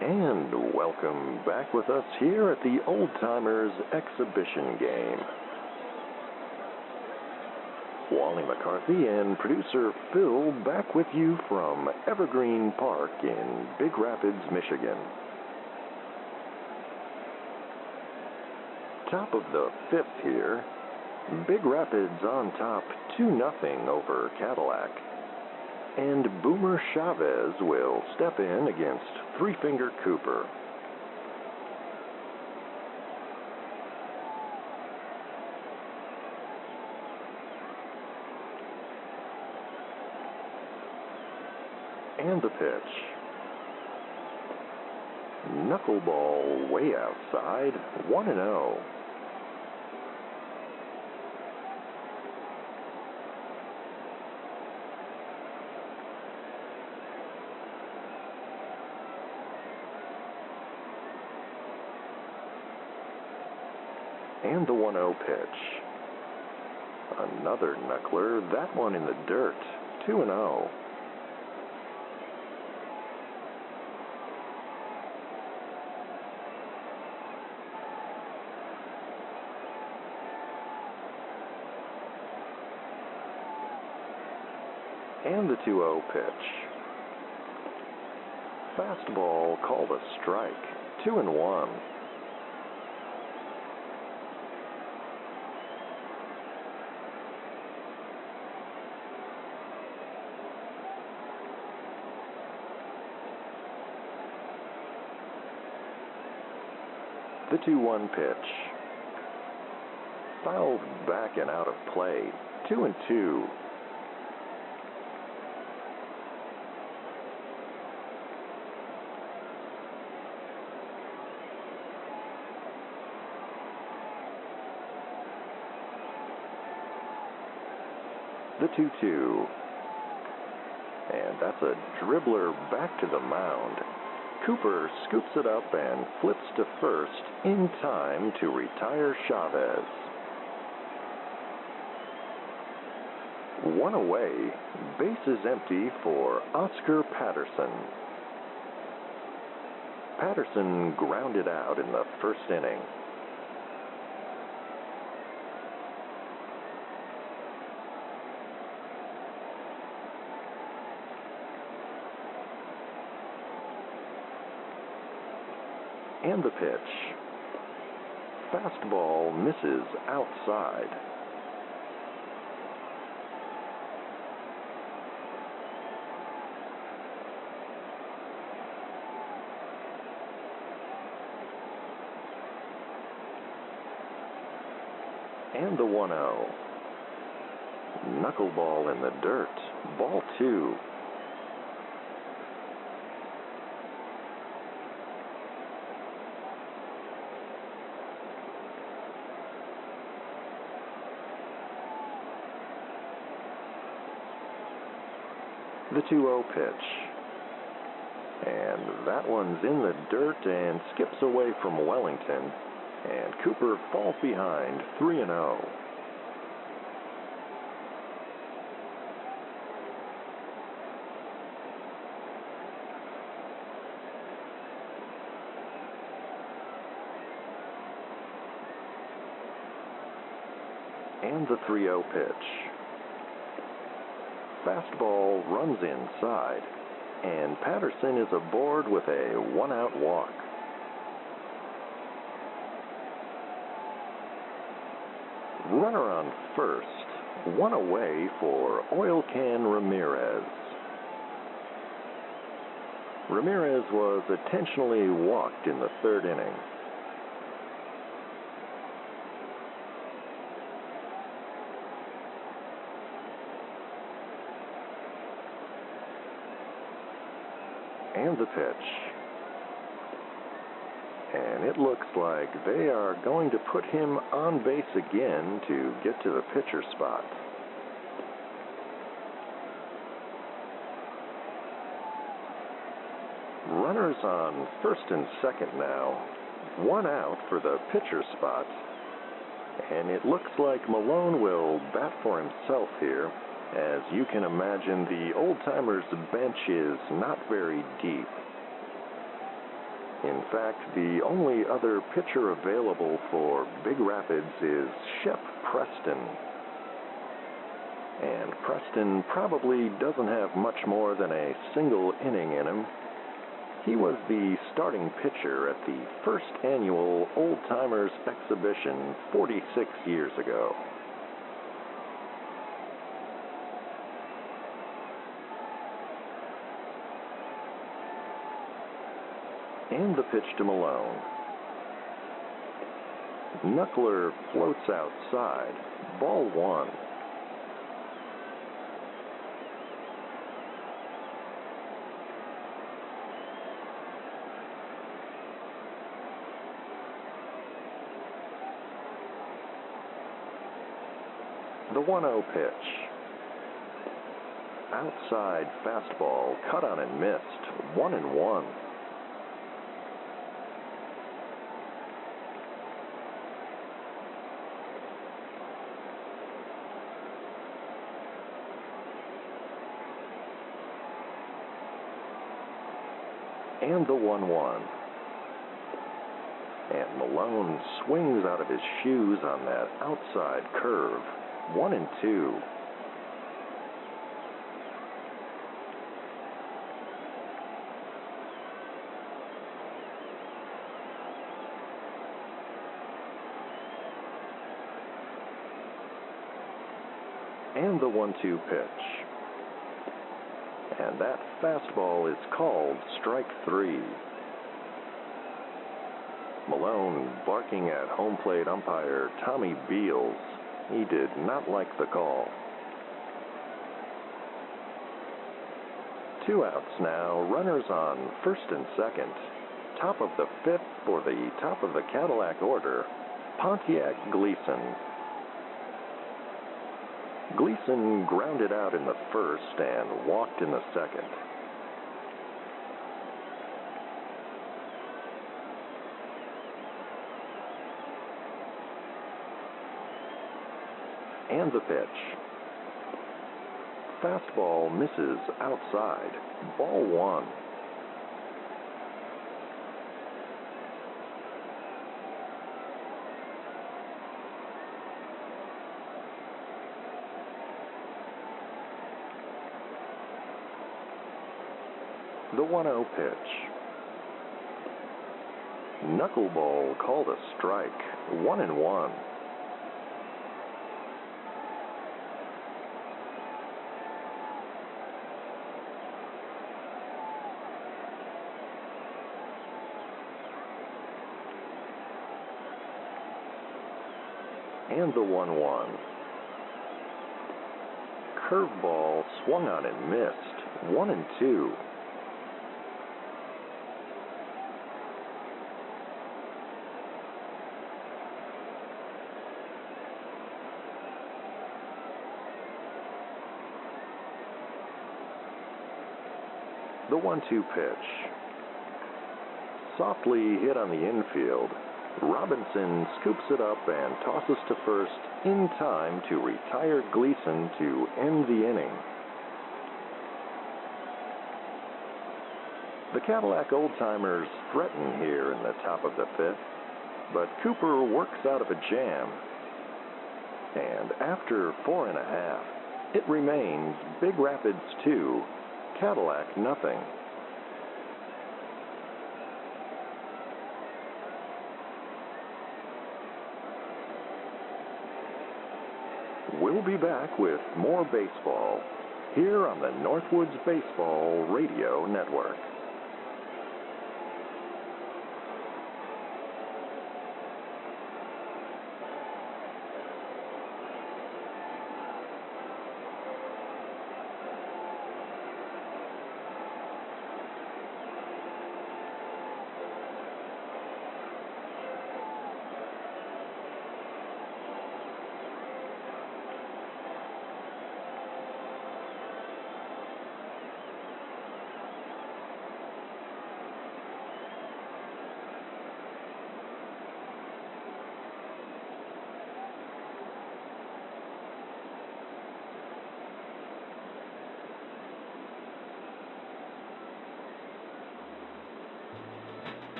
And welcome back with us here at the Old Timers Exhibition Game. Wally McCarthy and producer Phil back with you from Evergreen Park in Big Rapids, Michigan. Top of the 5th here. Big Rapids on top 2-0 over Cadillac. And Boomer Chavez will step in against Three Finger Cooper. And the pitch. Knuckleball way outside, 1-0. And the 1-0 pitch. Another knuckler, that one in the dirt, 2-0. And the 2-0 pitch. Fastball called a strike, 2-1. The 2-1 pitch. Fouled back and out of play. 2-2. The 2-2. And that's a dribbler back to the mound. Cooper scoops it up and flips to first in time to retire Chavez. 1 away, bases empty for Oscar Patterson. Patterson grounded out in the first inning. And the pitch. Fastball misses outside. And the 1-0. Knuckleball in the dirt. Ball 2. The 2-0 pitch. And that one's in the dirt and skips away from Wellington. And Cooper falls behind 3-0. And the 3-0 pitch. Fastball runs inside, and Patterson is aboard with a 1-out walk. Runner on first, 1 away for Oil Can Ramirez. Ramirez was intentionally walked in the 3rd inning. And the pitch. And it looks like they are going to put him on base again to get to the pitcher spot. Runners on first and second now. 1 out for the pitcher spot. And it looks like Malone will bat for himself here. As you can imagine, the old-timers bench is not very deep. In fact, the only other pitcher available for Big Rapids is Shep Preston. And Preston probably doesn't have much more than a single inning in him. He was the starting pitcher at the first annual Old-Timers exhibition 46 years ago. And the pitch to Malone. Knuckler floats outside. Ball 1. The 1-0 pitch. Outside fastball, cut on and missed. 1-1. And the 1-1. And Malone swings out of his shoes on that outside curve. 1-2. And the 1-2 pitch. And that fastball is called strike 3. Malone barking at home plate umpire Tommy Beals. He did not like the call. 2 outs now, runners on first and second. Top of the 5th for the top of the Cadillac order, Pontiac Gleason. Gleason grounded out in the first and walked in the second. And the pitch. Fastball misses outside. Ball 1. The 1-0 pitch. Knuckleball called a strike. 1-1. And the 1-1. Curveball swung on and missed. 1-2. The 1-2 pitch. Softly hit on the infield. Robinson scoops it up and tosses to first in time to retire Gleason to end the inning. The Cadillac old-timers threaten here in the top of the 5th, but Cooper works out of a jam. And after 4 1/2, it remains Big Rapids 2, Cadillac nothing. We'll be back with more baseball here on the Northwoods Baseball Radio Network.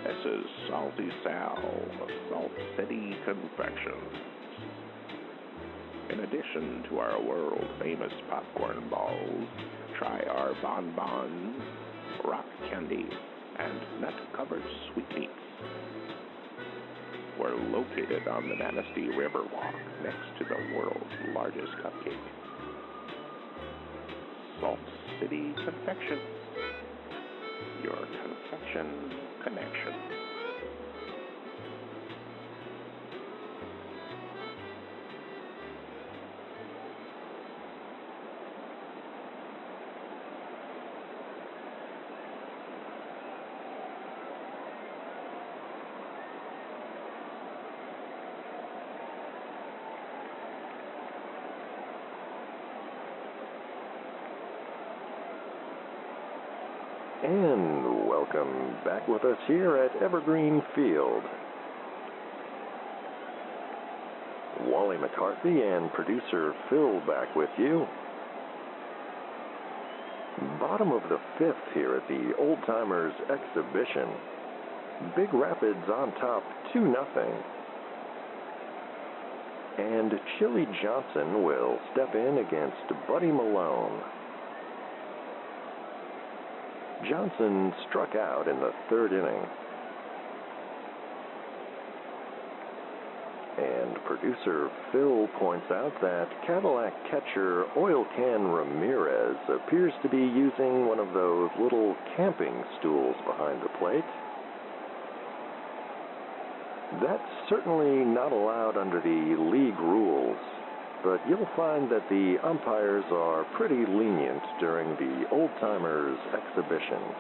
This is Salty Sal of Salt City Confections. In addition to our world-famous popcorn balls, try our bonbons, rock candy, and nut-covered sweetmeats. We're located on the Manistee Riverwalk next to the world's largest cupcake. Salt City Confections. Your confection connection. And welcome back with us here at Evergreen Field. Wally McCarthy and producer Phil back with you. Bottom of the 5th here at the Old Timers Exhibition. Big Rapids on top 2-0. And Chili Johnson will step in against Buddy Malone. Johnson struck out in the 3rd inning. And producer Phil points out that Cadillac catcher Oil Can Ramirez appears to be using one of those little camping stools behind the plate. That's certainly not allowed under the league rules, but you'll find that the umpires are pretty lenient during the Old Timers exhibitions.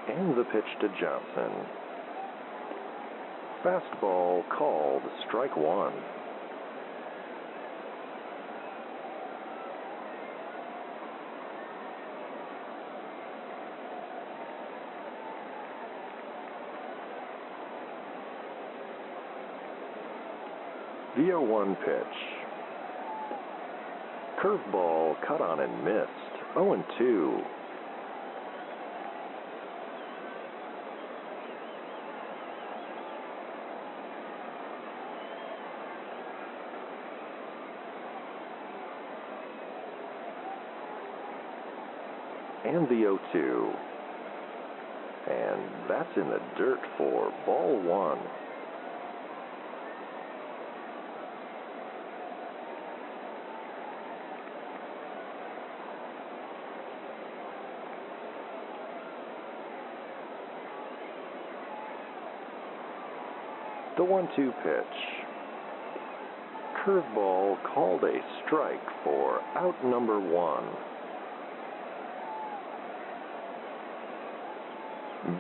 And the pitch to Johnson. Fastball called, strike one. The 0-1 pitch. Curveball cut on and missed. 0-2. And the 0-2. And that's in the dirt for ball one. The 1-2 pitch. Curveball called a strike for out number one.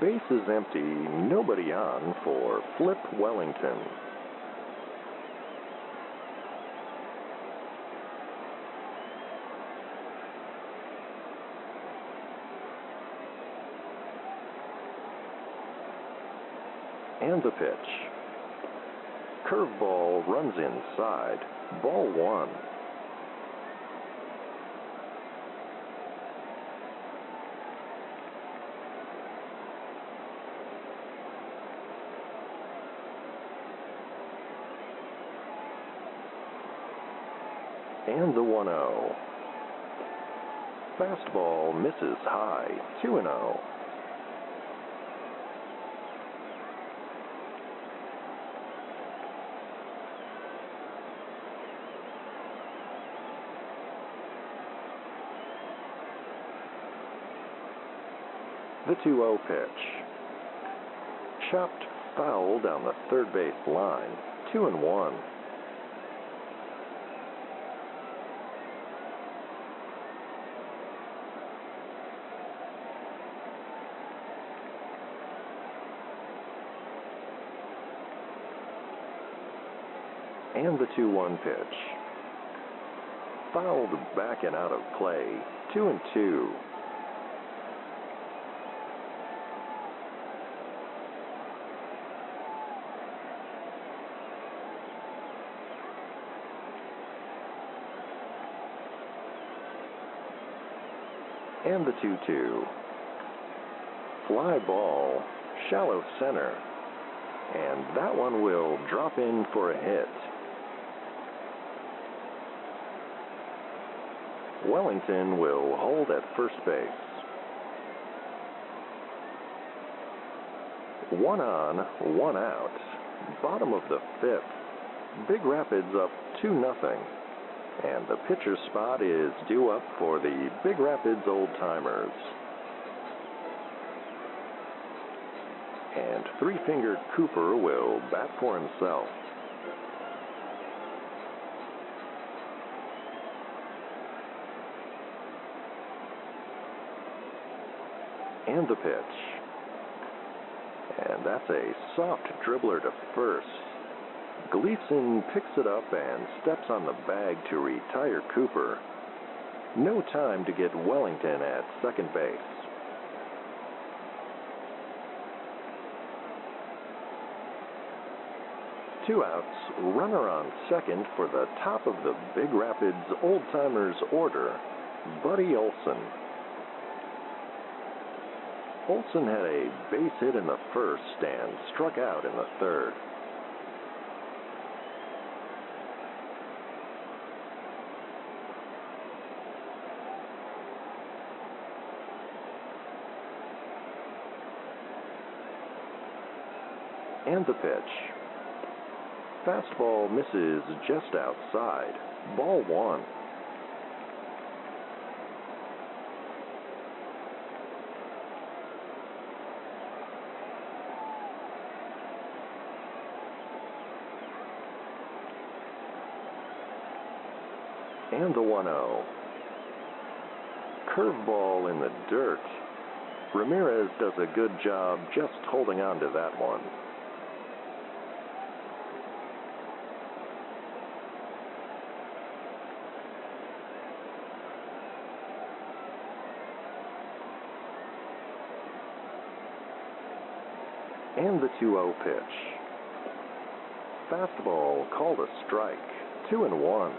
Bases empty, nobody on for Flip Wellington. And the pitch. Curveball runs inside. Ball one. And the 1-0. Fastball misses high. 2-0. The 2-0 pitch. Chopped foul down the third base line. 2-1. And the 2-1 pitch. Fouled back and out of play. 2-2. And the 2-2. Fly ball, shallow center, and that one will drop in for a hit. Wellington will hold at first base. 1 on, 1 out. Bottom of the 5th. Big Rapids up 2-0. And the pitcher spot is due up for the Big Rapids Old Timers. And three-fingered Cooper will bat for himself. And the pitch. And that's a soft dribbler to first. Gleason picks it up and steps on the bag to retire Cooper. No time to get Wellington at second base. Two outs, runner on second for the top of the Big Rapids Old Timers order, Buddy Olson. Olson had a base hit in the first and struck out in the third. And the pitch. Fastball misses just outside. Ball one. And the 1-0. Curveball in the dirt. Ramirez does a good job just holding on to that one. And the 2-0 pitch. Fastball called a strike. 2-1.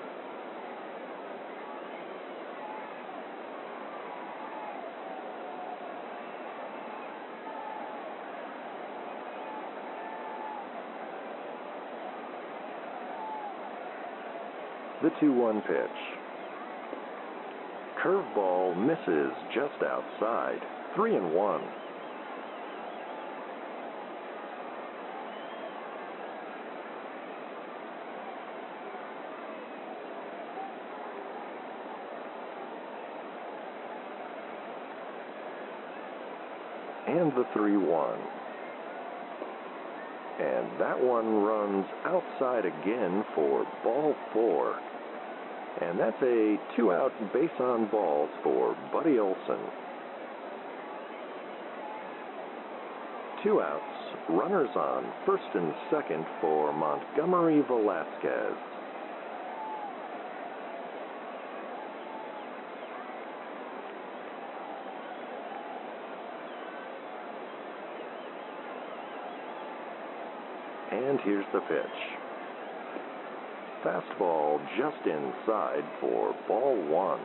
The 2-1 pitch. Curveball misses just outside. 3-1. And the 3-1. And that one runs outside again for ball 4. And that's a 2-out base on balls for Buddy Olson. 2 outs, runners on first and second for Montgomery Velasquez. And here's the pitch. Fastball just inside for ball 1.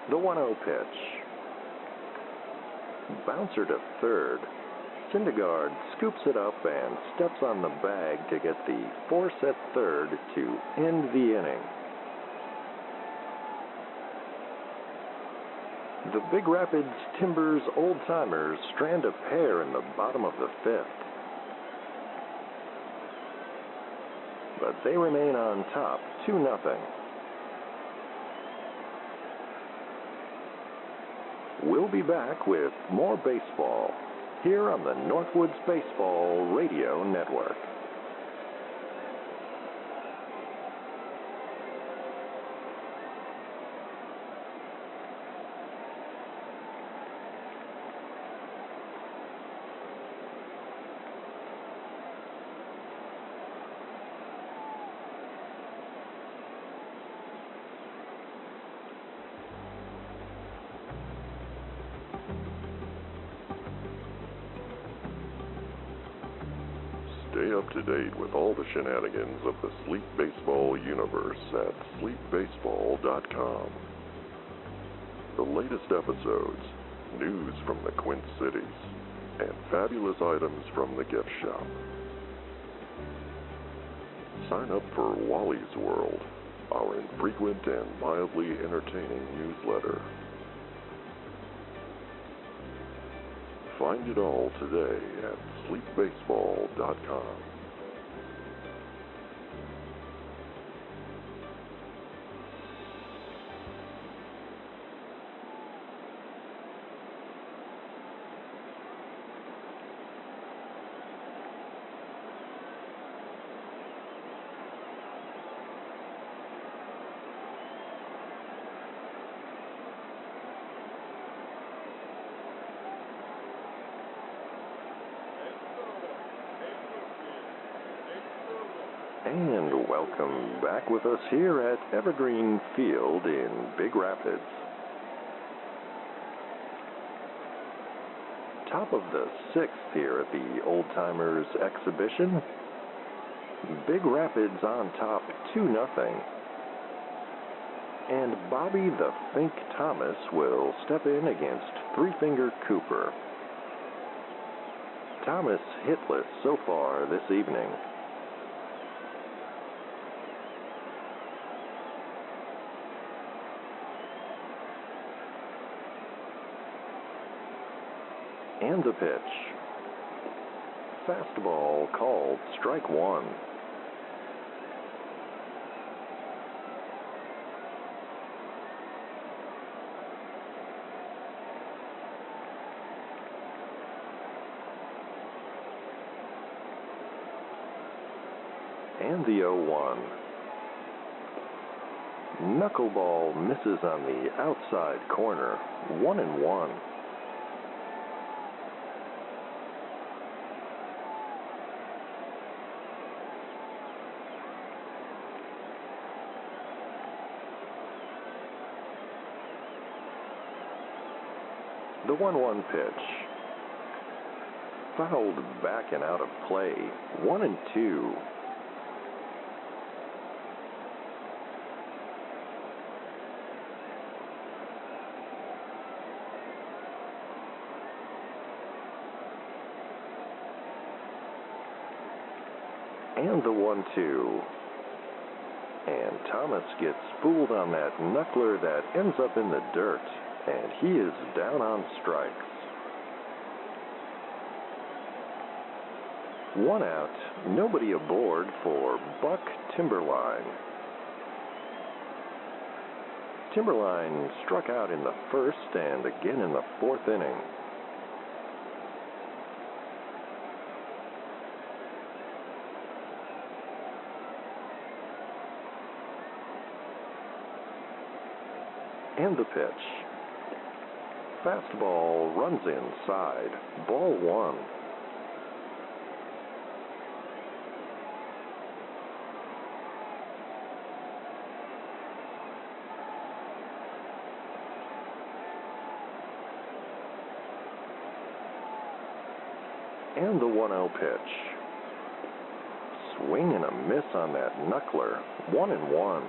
The 1-0 pitch. Bouncer to third. Syndergaard scoops it up and steps on the bag to get the force at third to end the inning. The Big Rapids Timbers old-timers strand a pair in the bottom of the 5th. But they remain on top, 2-0. We'll be back with more baseball here on the Northwoods Baseball Radio Network. Stay up to date with all the shenanigans of the Sleep Baseball universe at sleepbaseball.com. The latest episodes, news from the Quint Cities, and fabulous items from the gift shop. Sign up for Wally's World, our infrequent and mildly entertaining newsletter. Find it all today at sleepbaseball.com. And welcome back with us here at Evergreen Field in Big Rapids. Top of the 6th here at the Old Timers exhibition. Big Rapids on top 2-0. And Bobby the Fink Thomas will step in against Three Finger Cooper. Thomas hitless so far this evening. And the pitch. Fastball called strike one. And the 0-1. Knuckleball misses on the outside corner. 1-1. The 1-1 pitch. Fouled back and out of play. 1-2. And the 1-2. And Thomas gets fooled on that knuckler that ends up in the dirt. And he is down on strikes. 1 out, nobody aboard for Buck Timberline. Timberline struck out in the first and again in the fourth inning. And the pitch. Fastball runs inside. Ball one. And the 1-0 pitch. Swing and a miss on that knuckler. 1-1.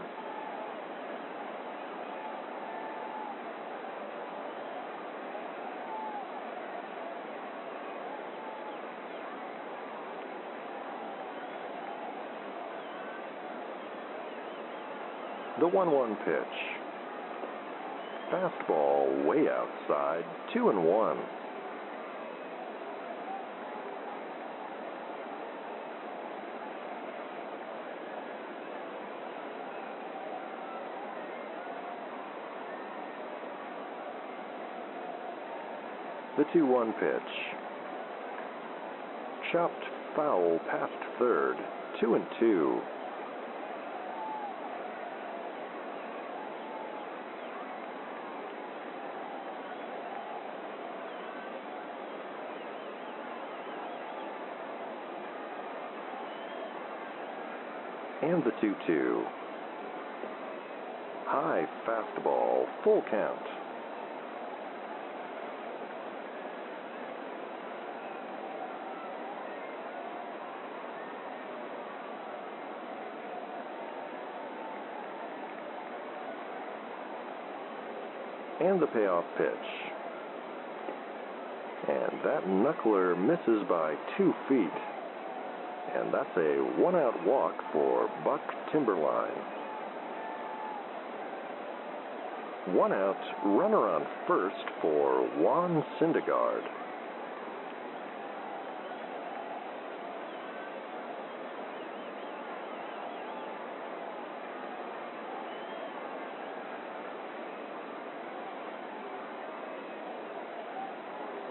The 1-1 pitch. Fastball way outside. 2-1. The 2-1 pitch. Chopped foul past third. 2-2. And the 2-2. High fastball, full count. And the payoff pitch. And that knuckler misses by 2 feet. And that's a 1-out walk for Buck Timberline. 1 out, runner on first for Juan Syndergaard.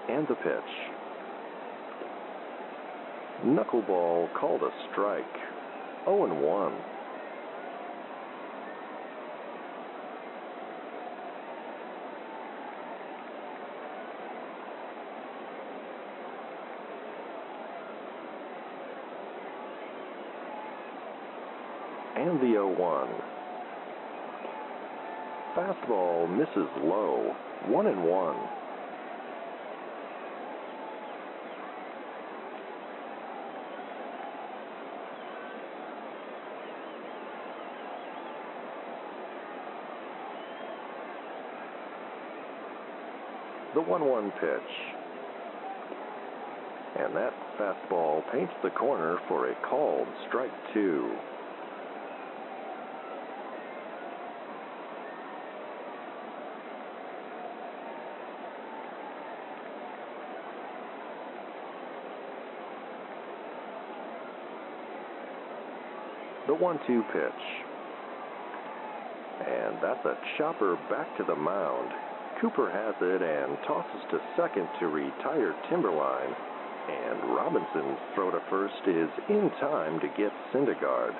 And the pitch. Knuckleball called a strike. 0-1. And the 0-1. Fastball misses low. 1-1. The 1-1 pitch. And that fastball paints the corner for a called strike 2. The 1-2 pitch. And that's a chopper back to the mound. Cooper has it and tosses to second to retire Timberline. And Robinson's throw to first is in time to get Syndergaard.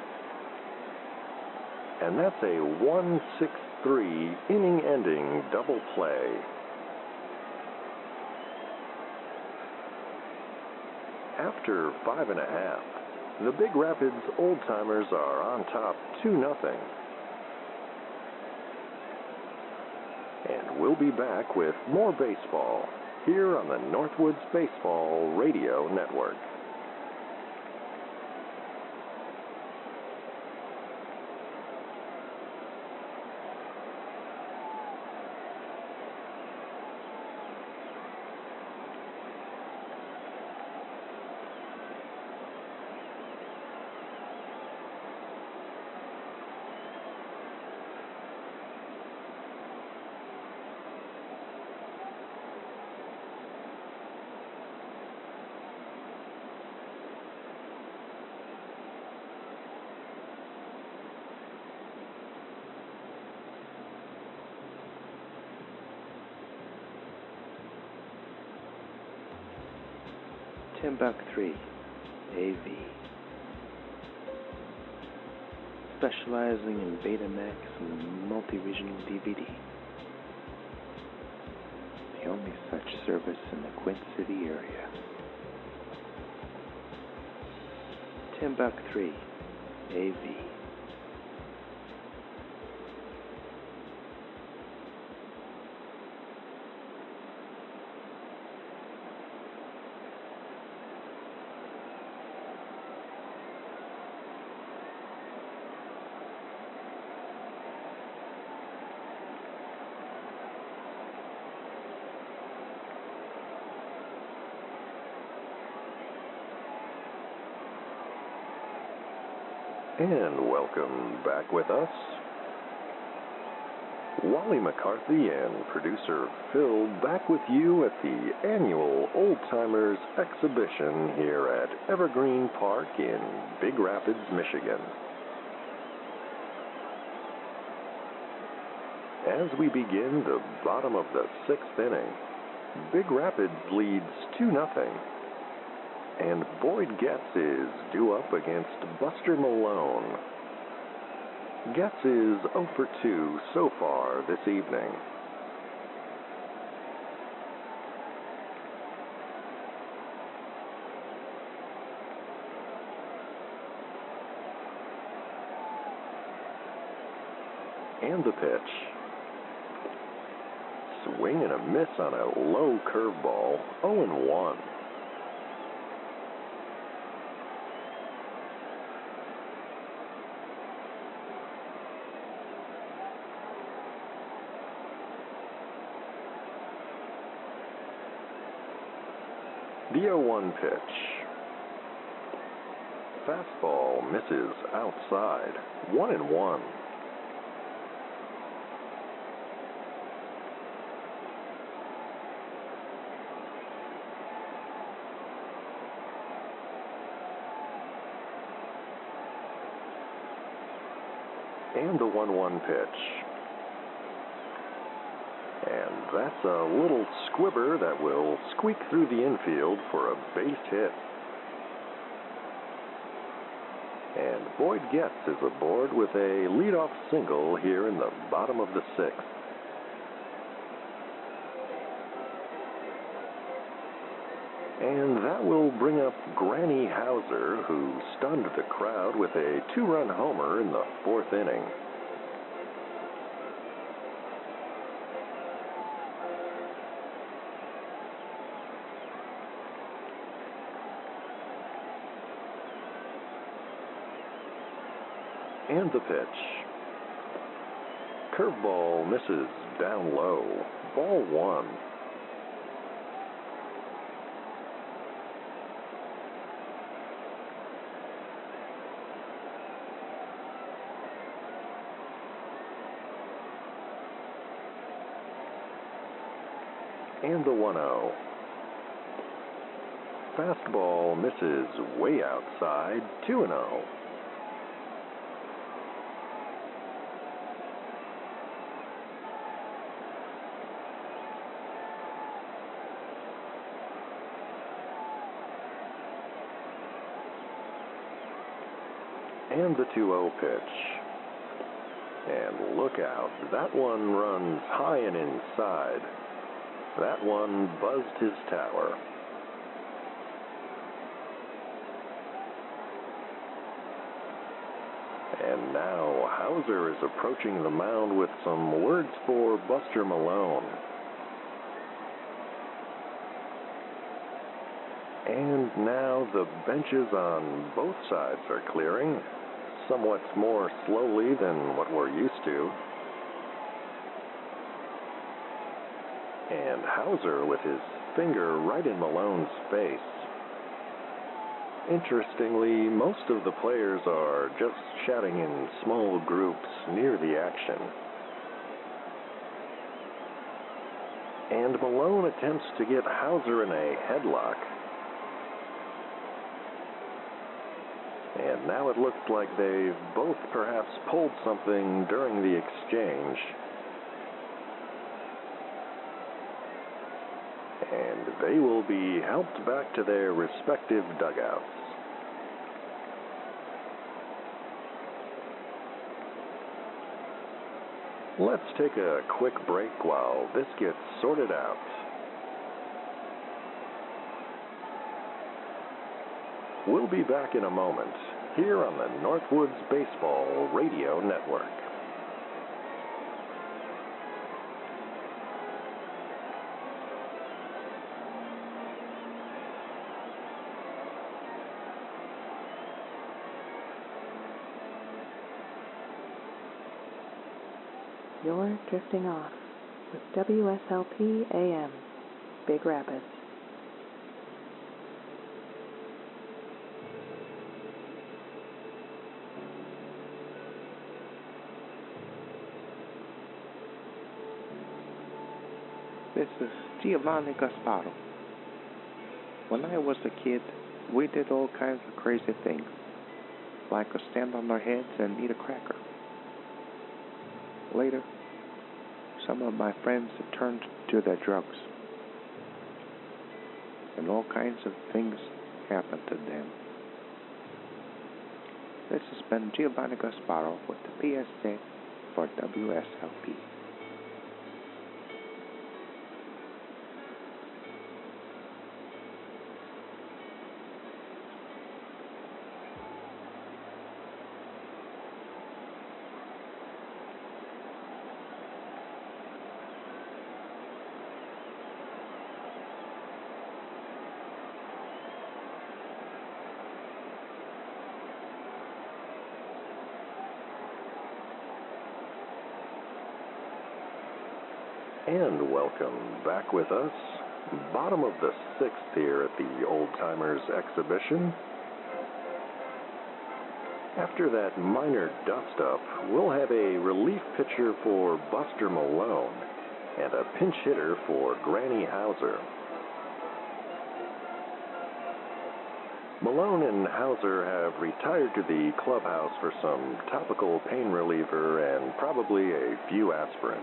And that's a 1-6-3 inning-ending double play. After 5.5, the Big Rapids Old-Timers are on top 2-0. And we'll be back with more baseball here on the Northwoods Baseball Radio Network. $10.3 AV. Specializing in Betamax and multi-regional DVD. The only such service in the Quint City area. $10.3 AV. And welcome back with us. Wally McCarthy and producer Phil back with you at the annual Old Timers exhibition here at Evergreen Park in Big Rapids, Michigan. As we begin the bottom of the 6th inning, Big Rapids leads 2-0. And Boyd Getz is due up against Buster Malone. Getz is 0 for 2 so far this evening. And the pitch. Swing and a miss on a low curveball, 0-1. The 0-1 pitch. Fastball misses outside, 1-1. And the 1-1 pitch. And that's a little squibber that will squeak through the infield for a base hit. And Boyd Getz is aboard with a leadoff single here in the bottom of the 6th. And that will bring up Granny Hauser, who stunned the crowd with a 2-run homer in the 4th inning. And the pitch. Curveball misses down low. Ball 1. And the 1-0. Fastball misses way outside, 2-0. And the 2-0 pitch. And look out, that one runs high and inside. That one buzzed his tower. And now Hauser is approaching the mound with some words for Buster Malone. And now the benches on both sides are clearing, somewhat more slowly than what we're used to. And Hauser with his finger right in Malone's face. Interestingly, most of the players are just chatting in small groups near the action. And Malone attempts to get Hauser in a headlock. And now it looks like they've both perhaps pulled something during the exchange. And they will be helped back to their respective dugouts. Let's take a quick break while this gets sorted out. We'll be back in a moment, here on the Northwoods Baseball Radio Network. You're drifting off with WSLP AM, Big Rapids. This is Giovanni Gasparo. When I was a kid, we did all kinds of crazy things, like to stand on our heads and eat a cracker. Later, some of my friends turned to their drugs, and all kinds of things happened to them. This has been Giovanni Gasparo with the PSA for WSLP. And welcome back with us. Bottom of the sixth here at the Old Timers exhibition. After that minor dust-up, we'll have a relief pitcher for Buster Malone and a pinch hitter for Granny Hauser. Malone and Hauser have retired to the clubhouse for some topical pain reliever and probably a few aspirin.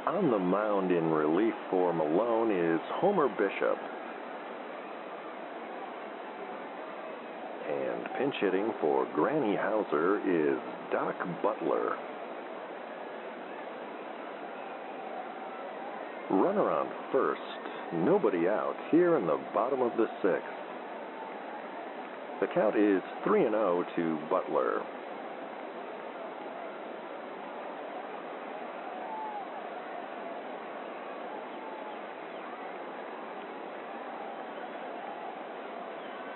On the mound in relief for Malone is Homer Bishop. And pinch hitting for Granny Hauser is Doc Butler. Runner on first, nobody out here in the bottom of the sixth. The count is 3-0 to Butler.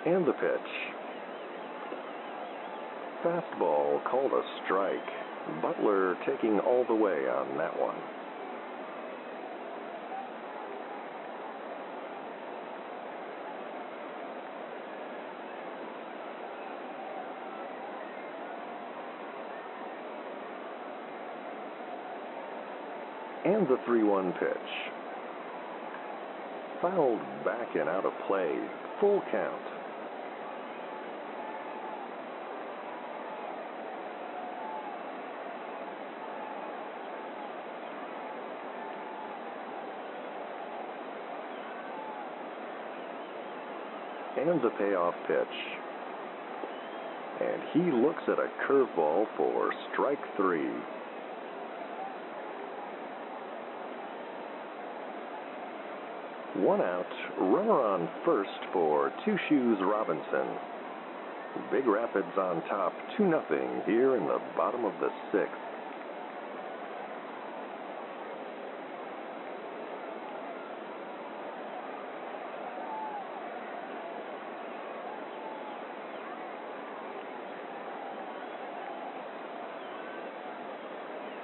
And the pitch. Fastball called a strike. Butler taking all the way on that one. And the 3-1 pitch. Fouled back and out of play. Full count. And the payoff pitch. And he looks at a curveball for strike 3. One out, runner on first for Two Shoes Robinson. Big Rapids on top, 2-0 here in the bottom of the 6th.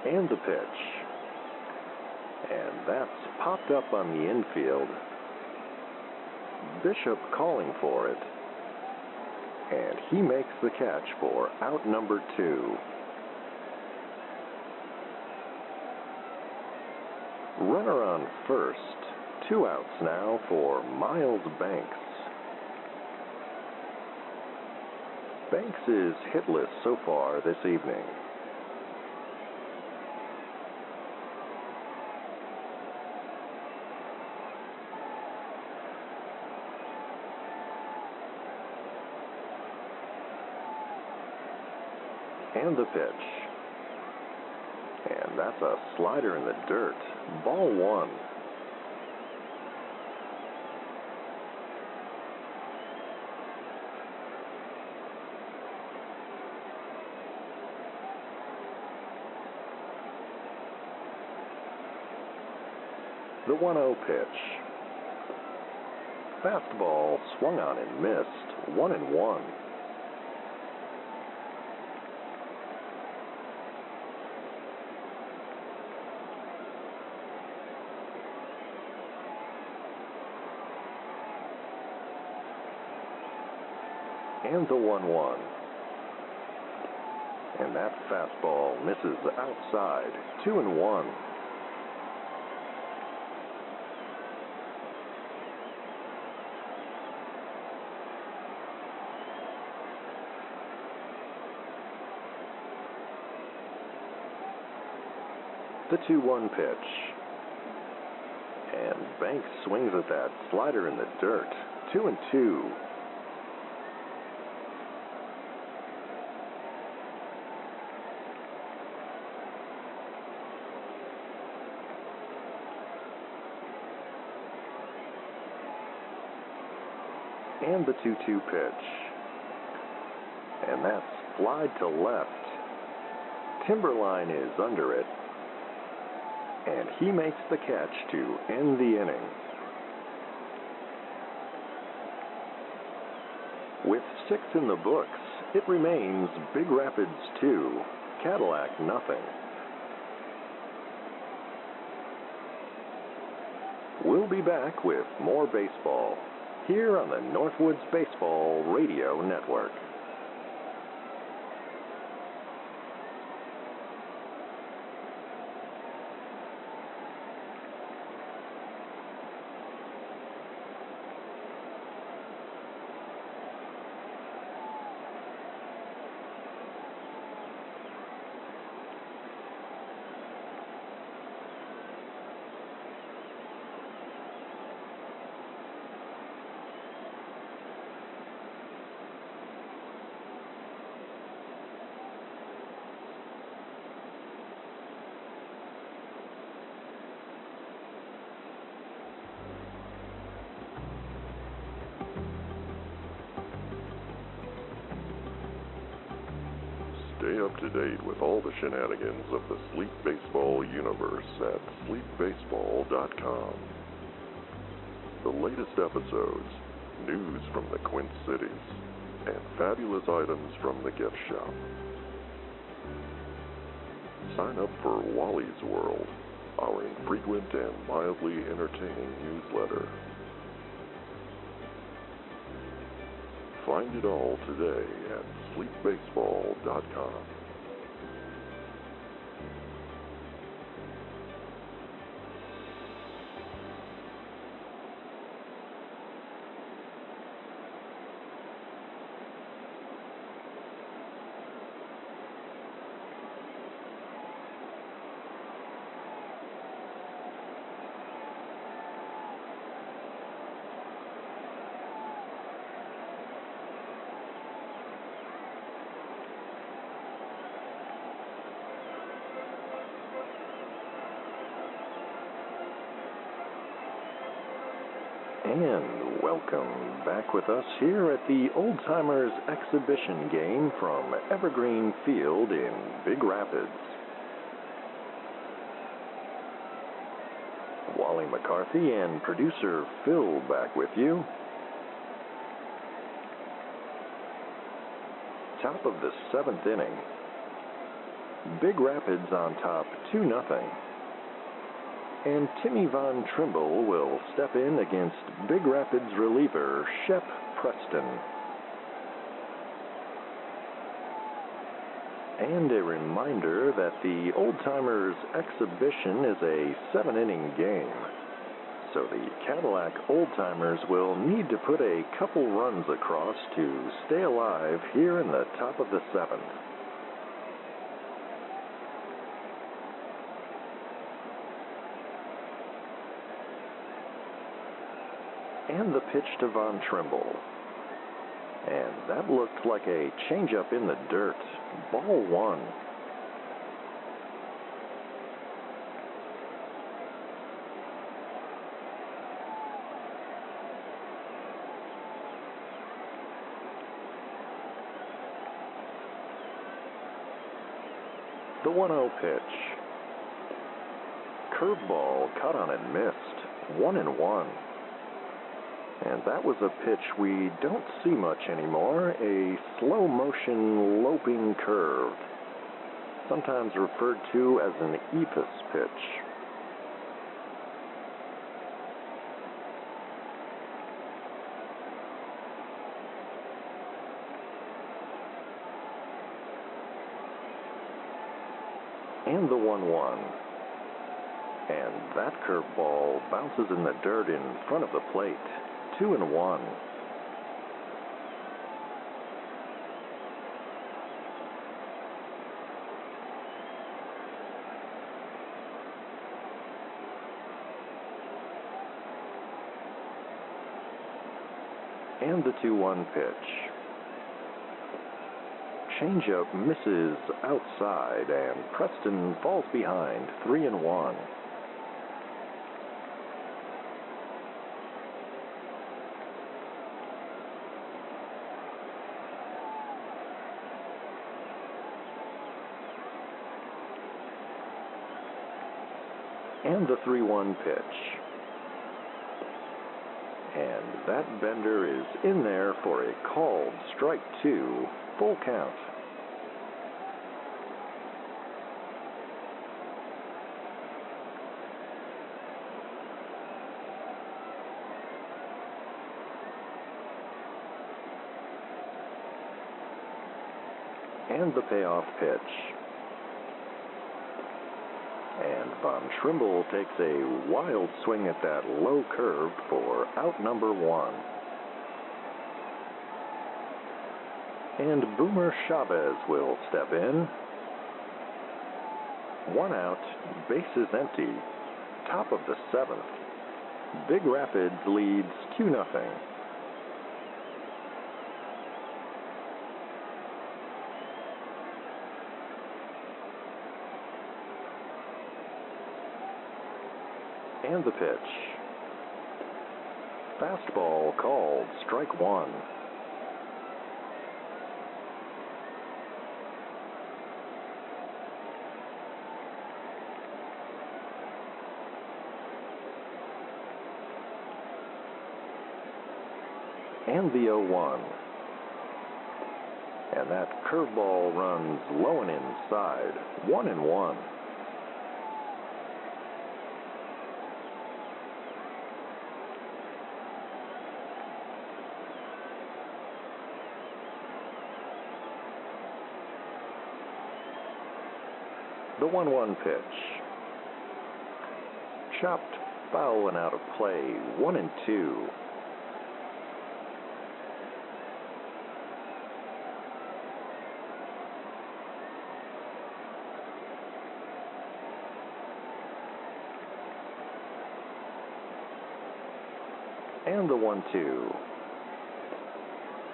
And the pitch. And that's popped up on the infield. Bishop calling for it. And he makes the catch for out number 2. Runner on first. 2 outs now for Miles Banks. Banks is hitless so far this evening. And the pitch. And that's a slider in the dirt. Ball 1. The 1-0 pitch. Fastball swung on and missed. 1-1. And the 1-1. And that fastball misses outside. 2-1. The 2-1 pitch. And Banks swings at that slider in the dirt. 2-2. And the 2-2 pitch. And that's flied to left. Timberline is under it. And he makes the catch to end the inning. With 6 in the books, it remains Big Rapids 2, Cadillac nothing. We'll be back with more baseball here on the Northwoods Baseball Radio Network. Stay up to date with all the shenanigans of the Sleep Baseball universe at sleepbaseball.com. The latest episodes, news from the Quint Cities, and fabulous items from the gift shop. Sign up for Wally's World, our infrequent and mildly entertaining newsletter. Find it all today at sleepbaseball.com. And welcome back with us here at the Old Timers exhibition game from Evergreen Field in Big Rapids. Wally McCarthy and producer Phil back with you. Top of the 7th inning. Big Rapids on top 2-0. And Timmy Von Trimble will step in against Big Rapids reliever Shep Preston. And a reminder that the Old Timers exhibition is a 7-inning game. So the Cadillac Old Timers will need to put a couple runs across to stay alive here in the top of the 7th. And the pitch to Von Trimble. And that looked like a changeup in the dirt. Ball 1. The 1-0 pitch. Curveball caught on and missed. 1-1. And that was a pitch we don't see much anymore, a slow-motion loping curve, sometimes referred to as an ephus pitch. And the 1-1. And that curveball bounces in the dirt in front of the plate. 2-1. And the 2-1 pitch. Changeup misses outside, and Preston falls behind. 3-1. And the 3-1 pitch. And that bender is in there for a called strike 2, full count. And the payoff pitch. And Von Trimble takes a wild swing at that low curve for out number 1. And Boomer Chavez will step in. 1 out, bases empty. Top of the 7th. Big Rapids leads 2-0. And the pitch. Fastball called, strike 1. And the 0-1. And that curveball runs low and inside. 1-1. The 1-1 pitch. Chopped foul and out of play. 1-2. And the 1-2.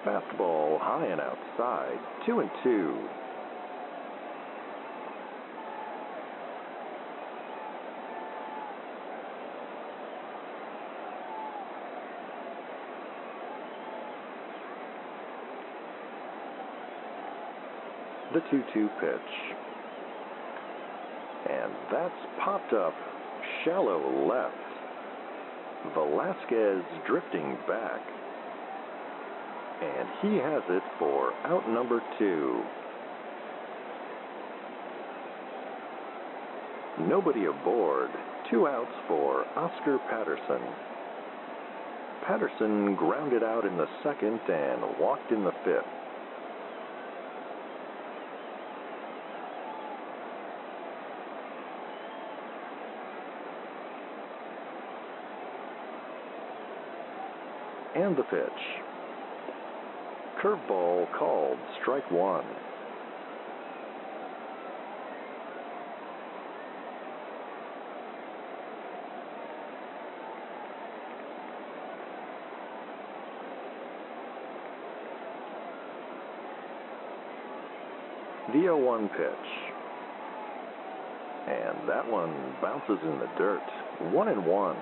Fastball high and outside. 2-2. The 2-2 pitch. And that's popped up shallow left. Velasquez drifting back. And he has it for out number 2. Nobody aboard. 2 outs for Oscar Patterson. Patterson grounded out in the 2nd and walked in the 5th. And the pitch. Curveball called, strike 1. The 0-1 pitch. And that one bounces in the dirt. 1-1.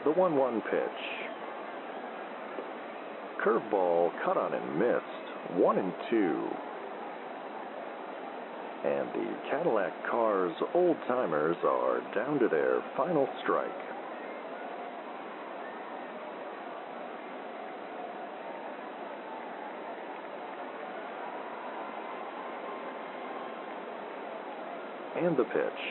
The 1-1 pitch. Curveball cut on and missed. 1-2. And the Cadillac Cars old-timers are down to their final strike. And the pitch.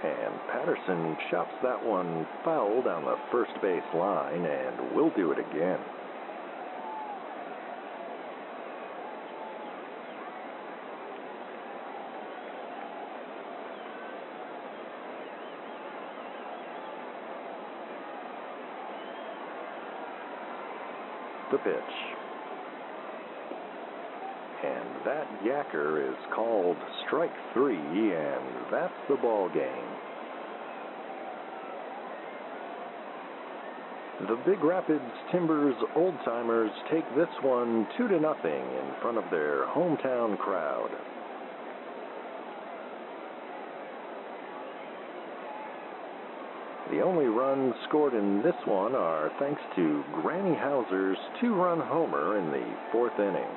And Patterson chops that one foul down the first base line, and will do it again. The pitch. And that yacker is called strike 3, and that's the ball game. The Big Rapids Timbers old-timers take this one 2-0 in front of their hometown crowd. The only runs scored in this one are thanks to Granny Hauser's 2-run homer in the 4th inning.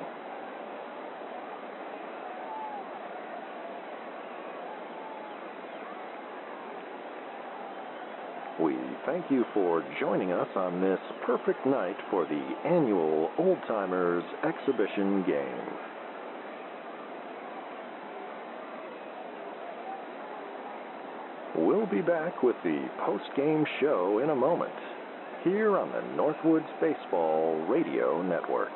We thank you for joining us on this perfect night for the annual Old Timers Exhibition Game. We'll be back with the post-game show in a moment, here on the Northwoods Baseball Radio Network.